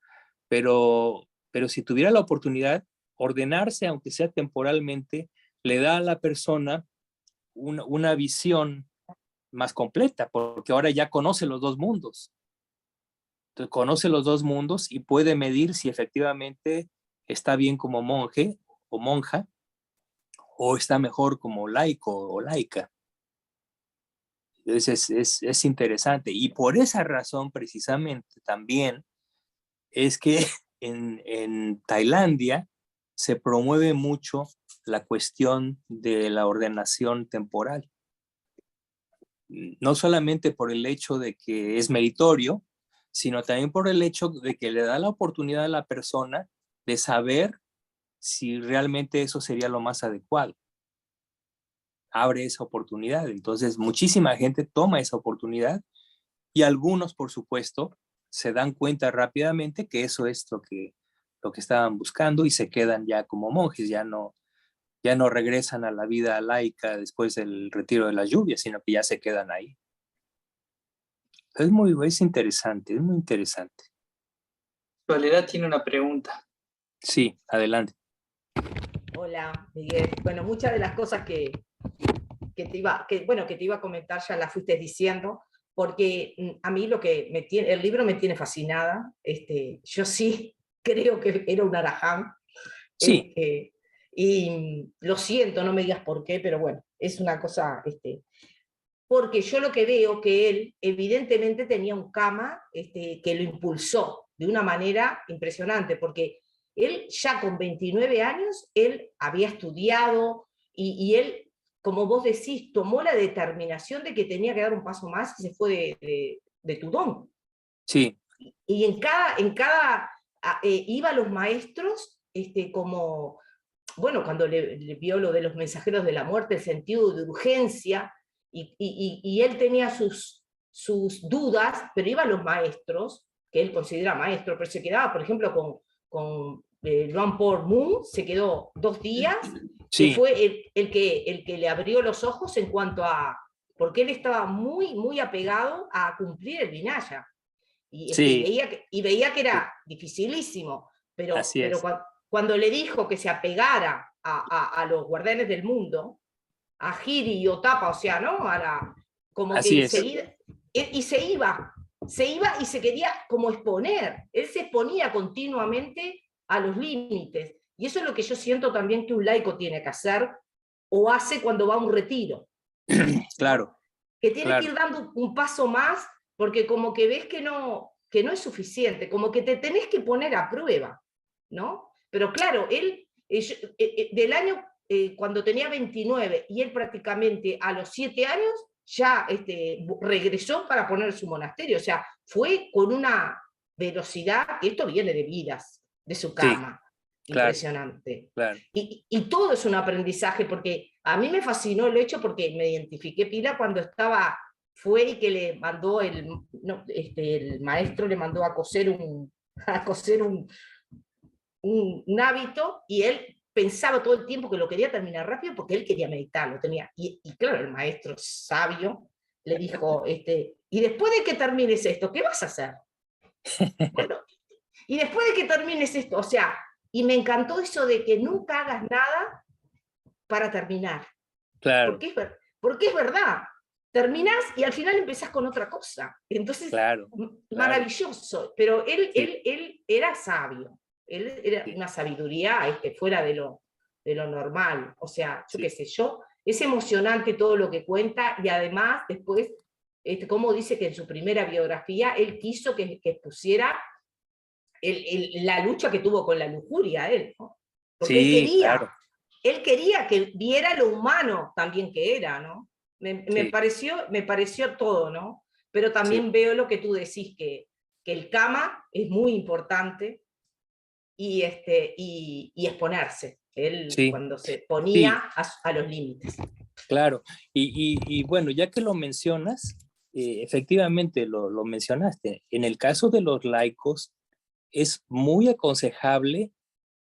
Pero si tuviera la oportunidad, ordenarse, aunque sea temporalmente, le da a la persona una visión más completa, porque ahora ya conoce los dos mundos. Entonces, conoce los dos mundos y puede medir si efectivamente está bien como monje o monja, o está mejor como laico o laica. Entonces es interesante. Y por esa razón, precisamente, también es que en Tailandia se promueve mucho la cuestión de la ordenación temporal. No solamente por el hecho de que es meritorio, sino también por el hecho de que le da la oportunidad a la persona de saber si realmente eso sería lo más adecuado. Abre esa oportunidad. Entonces, muchísima gente toma esa oportunidad y algunos, por supuesto, se dan cuenta rápidamente que eso es lo que estaban buscando y se quedan ya como monjes, ya no ya no regresan a la vida laica después del retiro de las lluvias, sino que ya se quedan ahí. Es interesante, es muy interesante. Soledad tiene una pregunta. Sí, adelante. Hola, Miguel. Bueno, muchas de las cosas que te iba a comentar ya las fuiste diciendo, porque a mí el libro me tiene fascinada. Yo sí creo que era un Araham. Sí. Y lo siento, no me digas por qué, pero bueno, es una cosa, porque yo lo que veo que él evidentemente tenía un karma que lo impulsó de una manera impresionante, porque él ya con 29 años, él había estudiado y él, como vos decís, tomó la determinación de que tenía que dar un paso más y se fue de Tudón. Sí. Y en cada iba a los maestros como, bueno, cuando le vio lo de los mensajeros de la muerte, el sentido de urgencia, y él tenía sus dudas, pero iba a los maestros, que él considera maestro, pero se quedaba, por ejemplo, con Luang Por Moon, se quedó 2 días, Sí. que fue el que le abrió los ojos en cuanto a, porque él estaba muy, muy apegado a cumplir el Vinaya. Y, Sí. veía que era dificilísimo, pero es. cuando le dijo que se apegara a los guardianes del mundo, a Giri y Otapa, o sea, ¿no? Como Así que es. enseguida, y se iba y se quería como exponer, él se exponía continuamente a los límites, y eso es lo que yo siento también que un laico tiene que hacer, o hace cuando va a un retiro. Claro. ¿No? Que tiene claro. que ir dando un paso más, porque como que ves que no es suficiente, como que te tenés que poner a prueba, ¿no? Pero claro, él, del año, cuando tenía 29, y él prácticamente a los 7 años, ya regresó para poner su monasterio, o sea, fue con una velocidad, que esto viene de vidas, de su karma. Claro, impresionante. Claro. Y todo es un aprendizaje, porque a mí me fascinó el hecho, porque me identifiqué pila cuando fue y que le mandó el maestro le mandó a coser un hábito, y él pensaba todo el tiempo que lo quería terminar rápido porque él quería meditar, lo tenía. Y claro, el maestro sabio le dijo, y después de que termines esto, ¿qué vas a hacer? Bueno, y después de que termines esto, o sea, y me encantó eso de que nunca hagas nada para terminar. Claro. Porque es verdad. Terminás y al final empezás con otra cosa. Entonces, claro. maravilloso. Pero él era sabio. Él era una sabiduría fuera de lo normal. O sea, yo qué sé, es emocionante todo lo que cuenta, y además después, como dice que en su primera biografía, él quiso que pusiera la lucha que tuvo con la lujuria él, ¿no? Porque él quería que viera lo humano también que era, ¿no? Me pareció todo, ¿no? Pero también veo lo que tú decís, que el karma es muy importante, y exponerse, él cuando se ponía a los límites. Claro, y bueno, ya que lo mencionas, efectivamente lo mencionaste, en el caso de los laicos, es muy aconsejable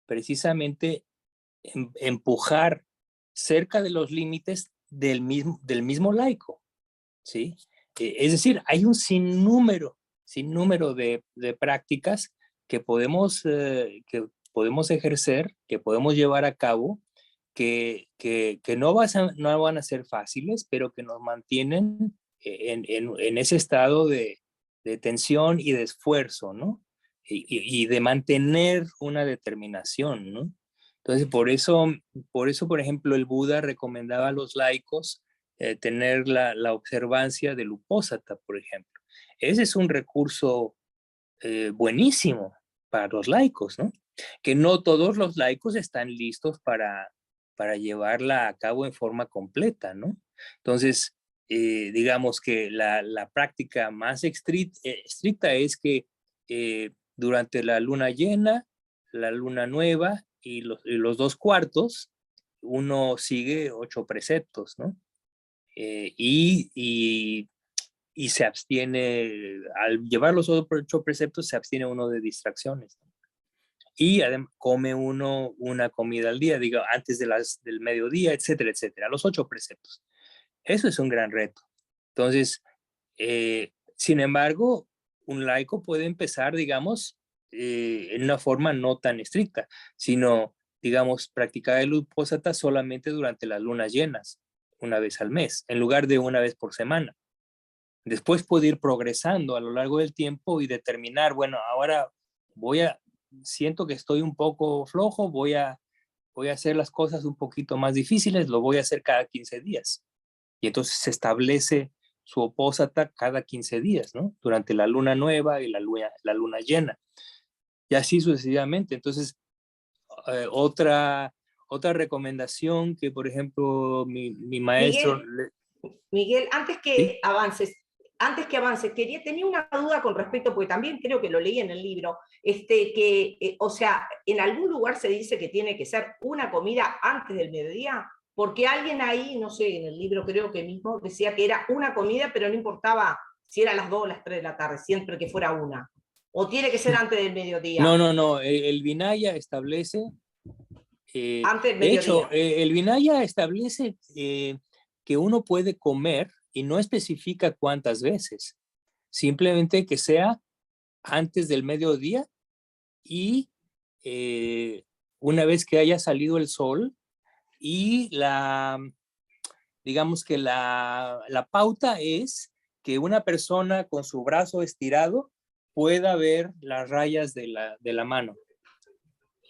precisamente empujar cerca de los límites del mismo laico, ¿sí? Es decir, hay un sinnúmero de prácticas que podemos ejercer, que podemos llevar a cabo, que no van a ser fáciles, pero que nos mantienen en ese estado de tensión y de esfuerzo, ¿no? Y de mantener una determinación, ¿no? Entonces, por eso, por ejemplo, el Buda recomendaba a los laicos tener la observancia del Upósata, por ejemplo. Ese es un recurso buenísimo para los laicos, ¿no? Que no todos los laicos están listos para llevarla a cabo en forma completa, ¿no? Entonces, digamos que la práctica más estricta es que durante la luna llena, la luna nueva y los 2 cuartos, uno sigue 8 preceptos, ¿no? Y se abstiene, al llevar los 8 preceptos, se abstiene uno de distracciones. y come uno una comida al día, digo, antes del mediodía, etcétera, etcétera, los 8 preceptos. Eso es un gran reto. Entonces, sin embargo, un laico puede empezar, digamos, en una forma no tan estricta, sino, digamos, practicar el upasana solamente durante las lunas llenas, una vez al mes, en lugar de una vez por semana. Después puede ir progresando a lo largo del tiempo y determinar, bueno, ahora siento que estoy un poco flojo, voy a hacer las cosas un poquito más difíciles, lo voy a hacer cada 15 días. Y entonces se establece su upasana cada 15 días, ¿no? Durante la luna nueva y la luna llena. Y así sucesivamente. Entonces, otra recomendación que, por ejemplo, mi maestro... Miguel, antes ¿Sí? que avances, tenía una duda con respecto, porque también creo que lo leí en el libro, o sea, en algún lugar se dice que tiene que ser una comida antes del mediodía, porque alguien ahí, no sé, en el libro creo que mismo decía que era una comida, pero no importaba si era a las 2 o las 3 de la tarde, siempre que fuera una. ¿O tiene que ser antes del mediodía? No, el Vinaya establece... Antes del de hecho, mediodía. el Vinaya establece que uno puede comer y no especifica cuántas veces, simplemente que sea antes del mediodía y una vez que haya salido el sol, y digamos que la pauta es que una persona con su brazo estirado pueda ver las rayas de la mano.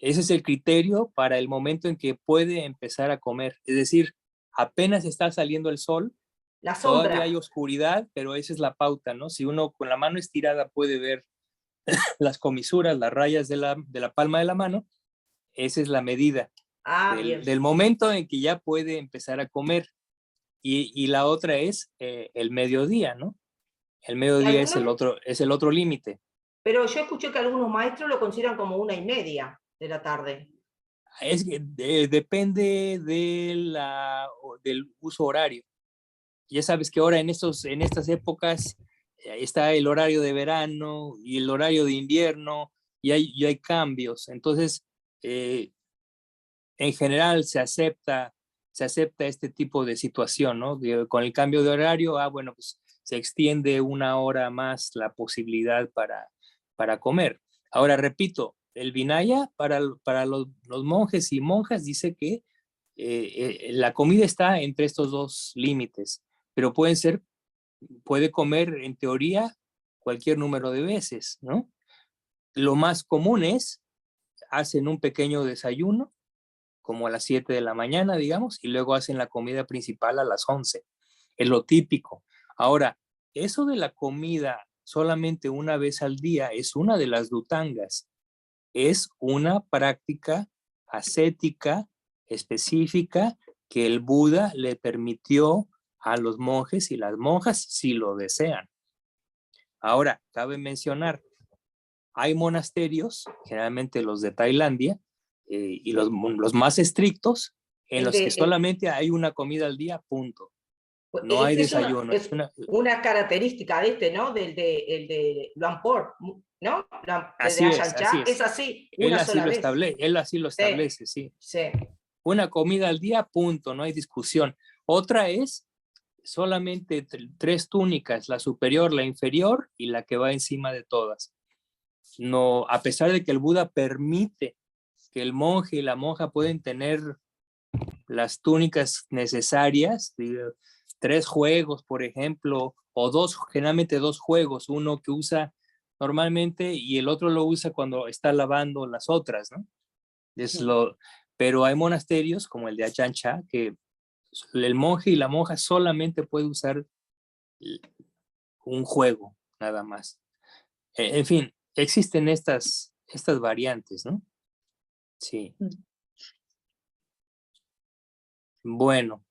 Ese es el criterio para el momento en que puede empezar a comer. Es decir, apenas está saliendo el sol, La todavía sombra. hay oscuridad, pero esa es la pauta, ¿no? Si uno con la mano estirada puede ver las comisuras, las rayas de la palma de la mano, esa es la medida Bien. del momento en que ya puede empezar a comer. Y la otra es el mediodía, ¿no? El mediodía es el otro límite. Pero yo escuché que algunos maestros lo consideran como 1:30 de la tarde. Es que depende del uso horario. Ya sabes que ahora en estas épocas está el horario de verano y el horario de invierno y hay cambios. Entonces, en general se acepta este tipo de situación, ¿no? Con el cambio de horario, bueno, pues se extiende 1 hora más la posibilidad para comer. Ahora, repito, el Vinaya para los monjes y monjas dice que la comida está entre estos dos límites, pero puede comer en teoría cualquier número de veces, ¿no? Lo más común es, hacen un pequeño desayuno, como a las 7 de la mañana, digamos, y luego hacen la comida principal a las 11. Es lo típico. Ahora, eso de la comida solamente una vez al día es una de las dutangas. Es una práctica ascética específica que el Buda le permitió a los monjes y las monjas si lo desean. Ahora, cabe mencionar, hay monasterios, generalmente los de Tailandia, y los más estrictos, en los que solamente hay una comida al día, punto. No hay desayuno. Es una característica ¿no? El de Luang Por, ¿no? Así es, así es. Es así, Él una así sola lo vez. él así lo establece, sí. Sí. Una comida al día, punto, no hay discusión. Otra es solamente 3 túnicas, la superior, la inferior y la que va encima de todas. No, a pesar de que el Buda permite que el monje y la monja pueden tener las túnicas necesarias, 3 juegos, por ejemplo, o generalmente 2 juegos, uno que usa normalmente y el otro lo usa cuando está lavando las otras, ¿no? Pero hay monasterios como el de Ajahn Chah que el monje y la monja solamente puede usar un juego, nada más. En fin, existen estas variantes, ¿no? Sí. Bueno,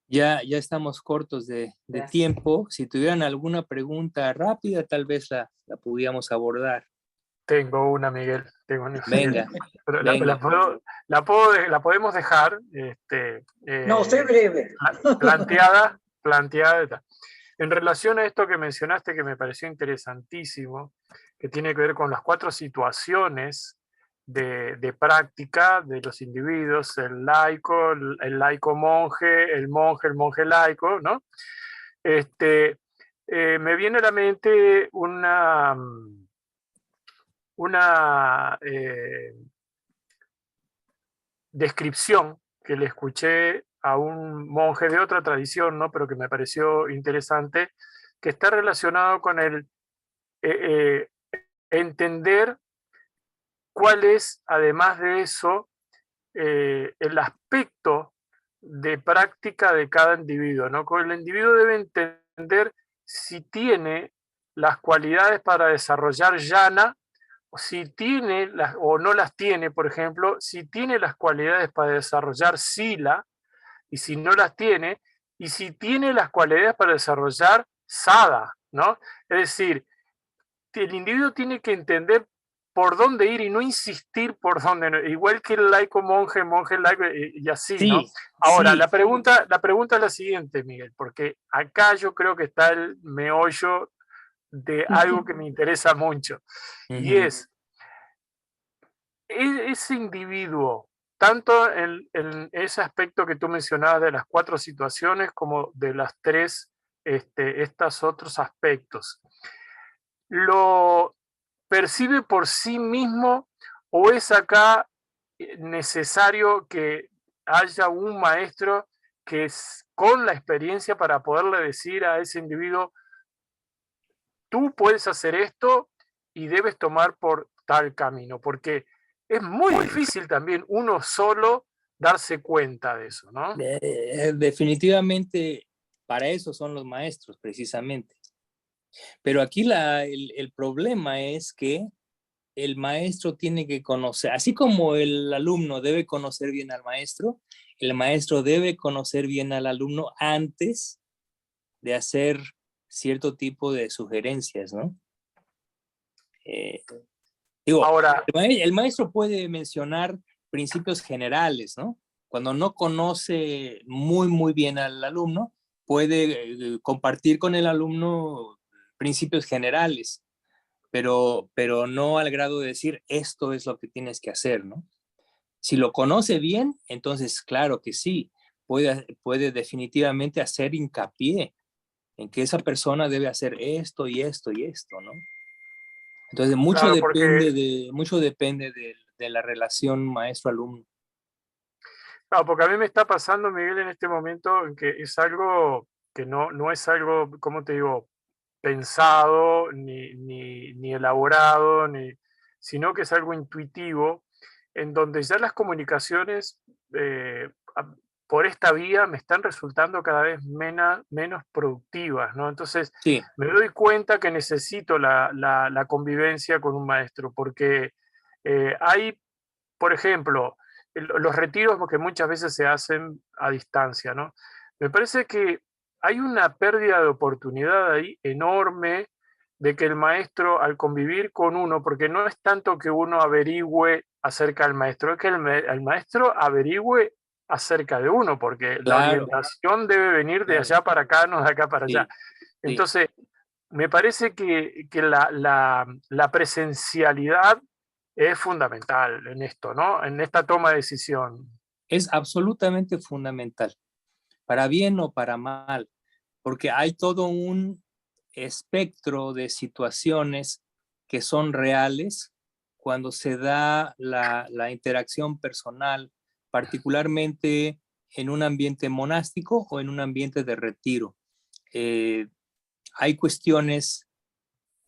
ya estamos cortos de tiempo. Si tuvieran alguna pregunta rápida, tal vez la pudiéramos abordar. Tengo una, Miguel. Venga. Pero venga. la podemos dejar no, sé breve. planteada. En relación a esto que mencionaste, que me pareció interesantísimo, que tiene que ver con las 4 situaciones de práctica de los individuos, el laico, el laico monje, el monje laico, ¿no? Me viene a la mente una descripción que le escuché a un monje de otra tradición, ¿no? Pero que me pareció interesante, que está relacionado con el entender cuál es, además de eso, el aspecto de práctica de cada individuo, ¿no? El individuo debe entender si tiene las cualidades para desarrollar jnana, o si tiene o no las tiene, por ejemplo, si tiene las cualidades para desarrollar sila, y si no las tiene, y si tiene las cualidades para desarrollar sada, ¿no? Es decir, el individuo tiene que entender por dónde ir y no insistir por dónde no, igual que el laico monje laico y así, Sí, ¿no? Ahora, sí. la pregunta es la siguiente, Miguel, porque acá yo creo que está el meollo de algo que me interesa mucho, y Ujú. es ese individuo, tanto en ese aspecto que tú mencionabas de las 4 situaciones como de las 3, estos otros aspectos, ¿lo percibe por sí mismo o es acá necesario que haya un maestro que con la experiencia para poderle decir a ese individuo, tú puedes hacer esto y debes tomar por tal camino? Porque es muy difícil también uno solo darse cuenta de eso, ¿no? Definitivamente para eso son los maestros, precisamente. Pero aquí el problema es que el maestro tiene que conocer, así como el alumno debe conocer bien al maestro, el maestro debe conocer bien al alumno antes de hacer cierto tipo de sugerencias, ¿no? Digo, Ahora, el maestro puede mencionar principios generales, ¿no? Cuando no conoce muy bien al alumno, puede compartir con el alumno principios generales, pero no al grado de decir esto es lo que tienes que hacer, ¿no? Si lo conoce bien, entonces claro que sí, puede definitivamente hacer hincapié en que esa persona debe hacer esto y esto y esto, ¿no? Entonces claro, porque mucho depende de la relación maestro-alumno. claro, porque a mí me está pasando, Miguel, en este momento en que es algo que no es algo, ¿cómo te digo?, pensado, ni elaborado, sino que es algo intuitivo, en donde ya las comunicaciones por esta vía me están resultando cada vez menos productivas, ¿no? Entonces, Sí, me doy cuenta que necesito la convivencia con un maestro, porque hay, por ejemplo, los retiros que muchas veces se hacen a distancia, ¿no? Me parece que hay una pérdida de oportunidad ahí enorme de que el maestro, al convivir con uno, porque no es tanto que uno averigüe acerca del maestro, es que el maestro averigüe acerca de uno, porque la claro, orientación debe venir de claro. allá para acá, no de acá para allá. Sí, sí. Entonces, me parece que la presencialidad es fundamental en esto, ¿no? En esta toma de decisión. Es absolutamente fundamental, para bien o para mal, porque hay todo un espectro de situaciones que son reales cuando se da la interacción personal, particularmente en un ambiente monástico o en un ambiente de retiro. Hay cuestiones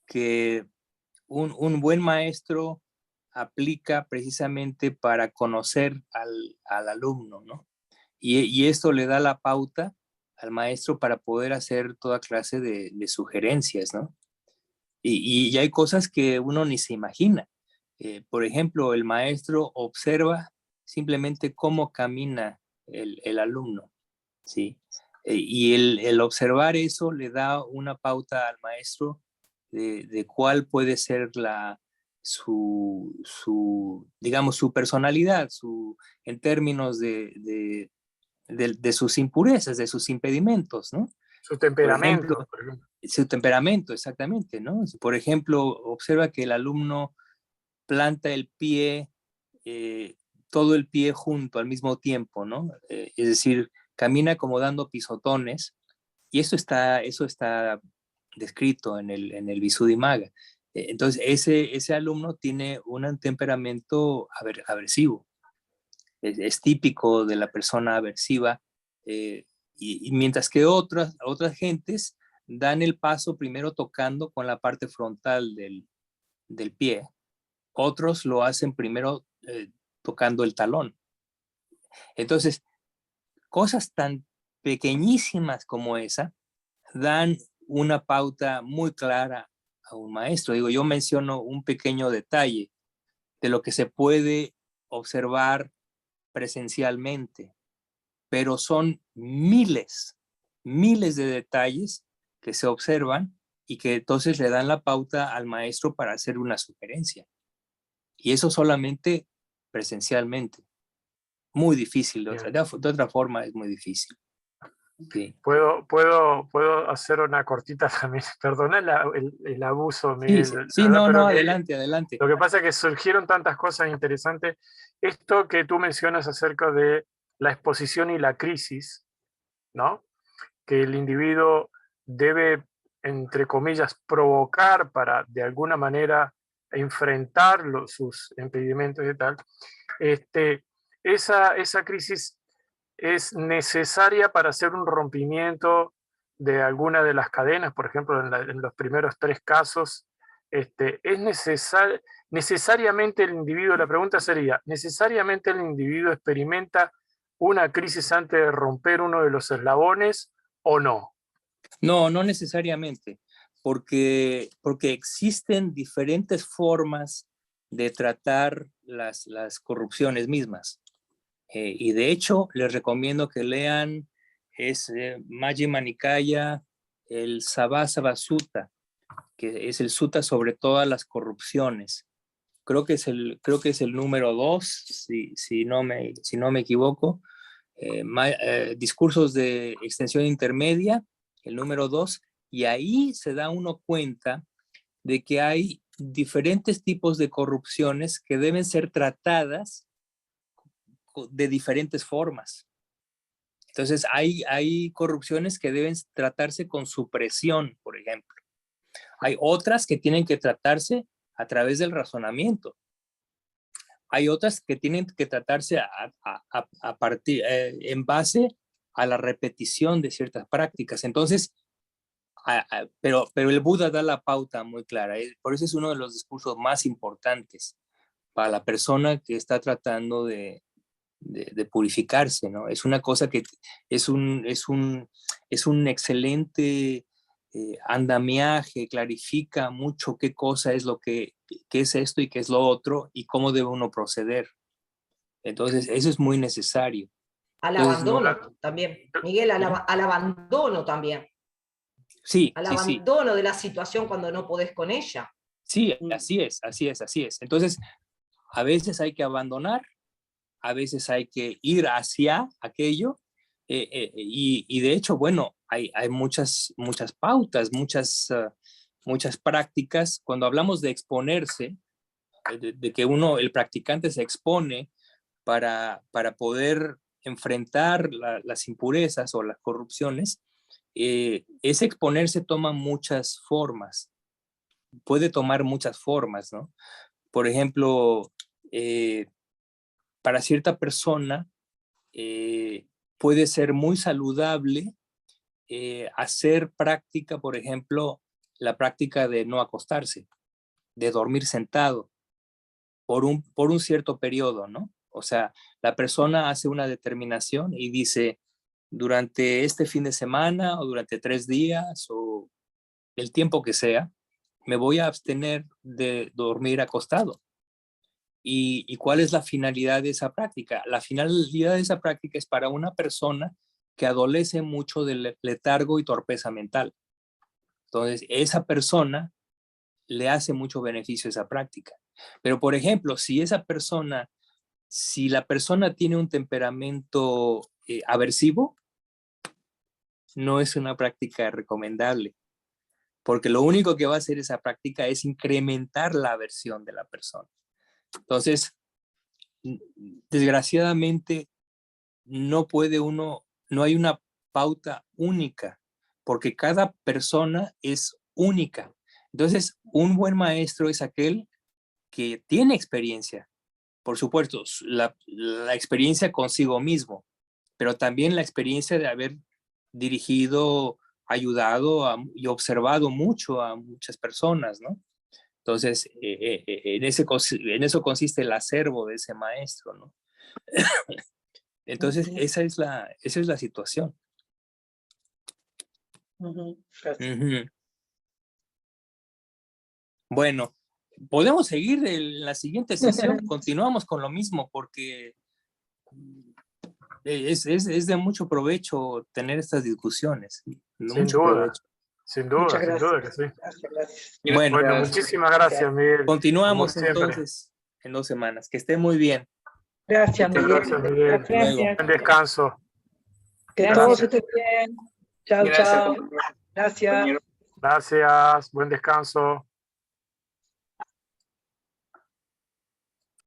que un buen maestro aplica precisamente para conocer al alumno, ¿no? Y esto le da la pauta al maestro para poder hacer toda clase de sugerencias, ¿no? Y hay cosas que uno ni se imagina. Por ejemplo, el maestro observa simplemente cómo camina el alumno, ¿sí? Y el observar eso le da una pauta al maestro de cuál puede ser digamos, su personalidad, en términos de sus impurezas, de sus impedimentos, ¿no? Su Por ejemplo, temperamento, por ejemplo. Su temperamento, exactamente, ¿no? Si, por ejemplo, observa que el alumno planta el pie, todo el pie junto al mismo tiempo, ¿no? Es decir, camina como dando pisotones, y eso está descrito en el Visuddhimagga. Entonces, ese alumno tiene un temperamento aversivo. Es típico de la persona aversiva, y mientras que otras gentes dan el paso primero tocando con la parte frontal del pie, otros lo hacen primero tocando el talón. Entonces, cosas tan pequeñísimas como esa dan una pauta muy clara a un maestro. Digo, yo menciono un pequeño detalle de lo que se puede observar presencialmente, pero son miles de detalles que se observan y que entonces le dan la pauta al maestro para hacer una sugerencia. Y eso solamente presencialmente. Muy difícil, de otra forma es muy difícil. Sí. ¿Puedo hacer una cortita también? Perdona el abuso, Miguel. Sí, no, adelante. Lo que pasa es que surgieron tantas cosas interesantes. Esto que tú mencionas acerca de la exposición y la crisis, ¿no? Que el individuo debe, entre comillas, provocar para de alguna manera enfrentar sus impedimentos y tal. Esa crisis es necesaria para hacer un rompimiento de alguna de las cadenas, por ejemplo, en los primeros 3 casos. Es necesariamente el individuo, la pregunta sería, ¿necesariamente el individuo experimenta una crisis antes de romper uno de los eslabones o no? No necesariamente, porque existen diferentes formas de tratar las corrupciones mismas. Y de hecho, les recomiendo que lean Majjhima Nikaya, el Sabbasava Sutta, que es el sutta sobre todas las corrupciones. Creo que es el número 2, si no me equivoco. Discursos de extensión intermedia, el número 2, y ahí se da uno cuenta de que hay diferentes tipos de corrupciones que deben ser tratadas de diferentes formas. Entonces, hay corrupciones que deben tratarse con supresión, por ejemplo. Hay otras que tienen que tratarse a través del razonamiento. Hay otras que tienen que tratarse a partir, en base a la repetición de ciertas prácticas. Entonces, pero el Buda da la pauta muy clara. Por eso es uno de los discursos más importantes para la persona que está tratando de purificarse, ¿no? Es una cosa que es un excelente andamiaje, clarifica mucho qué cosa es lo qué es esto y qué es lo otro y cómo debe uno proceder. Entonces, eso es muy necesario. Al Entonces, abandono también. Miguel, al abandono también. Sí, Al sí, sí. abandono de la situación cuando no podés con ella. Sí, así es. Entonces, a veces hay que abandonar, a veces hay que ir hacia aquello, y de hecho, bueno, hay muchas pautas, muchas prácticas. Cuando hablamos de exponerse, de que el practicante se expone para poder enfrentar las impurezas o las corrupciones, ese exponerse toma muchas formas, puede tomar muchas formas, ¿no? Por ejemplo, para cierta persona puede ser muy saludable hacer práctica, por ejemplo, la práctica de no acostarse, de dormir sentado por un cierto periodo, ¿no? O sea, la persona hace una determinación y dice, durante este fin de semana o durante 3 días o el tiempo que sea, me voy a abstener de dormir acostado. ¿Y cuál es la finalidad de esa práctica? La finalidad de esa práctica es para una persona que adolece mucho de letargo y torpeza mental. Entonces, esa persona le hace mucho beneficio esa práctica. Pero, por ejemplo, si la persona tiene un temperamento aversivo, no es una práctica recomendable. porque lo único que va a hacer esa práctica es incrementar la aversión de la persona. Entonces, desgraciadamente, no hay una pauta única, porque cada persona es única. Entonces, un buen maestro es aquel que tiene experiencia, por supuesto, la experiencia consigo mismo, pero también la experiencia de haber dirigido, ayudado y observado mucho a muchas personas, ¿no? Entonces, en eso consiste el acervo de ese maestro, ¿no? Entonces, esa es la situación. Gracias. Ujú. Bueno, podemos seguir en la siguiente sesión, continuamos con lo mismo, porque es de mucho provecho tener estas discusiones. Sin duda, sin duda que sí. Gracias. Bueno, Bueno, muchísimas gracias, Miguel. continuamos como siempre. entonces en 2 semanas. Que esté muy bien. Gracias, Muchas Miguel. gracias, Miguel. Luego. Buen descanso. Que Gracias. todos estén bien. Chao, Gracias, chao. compañero. Gracias. Gracias, buen descanso.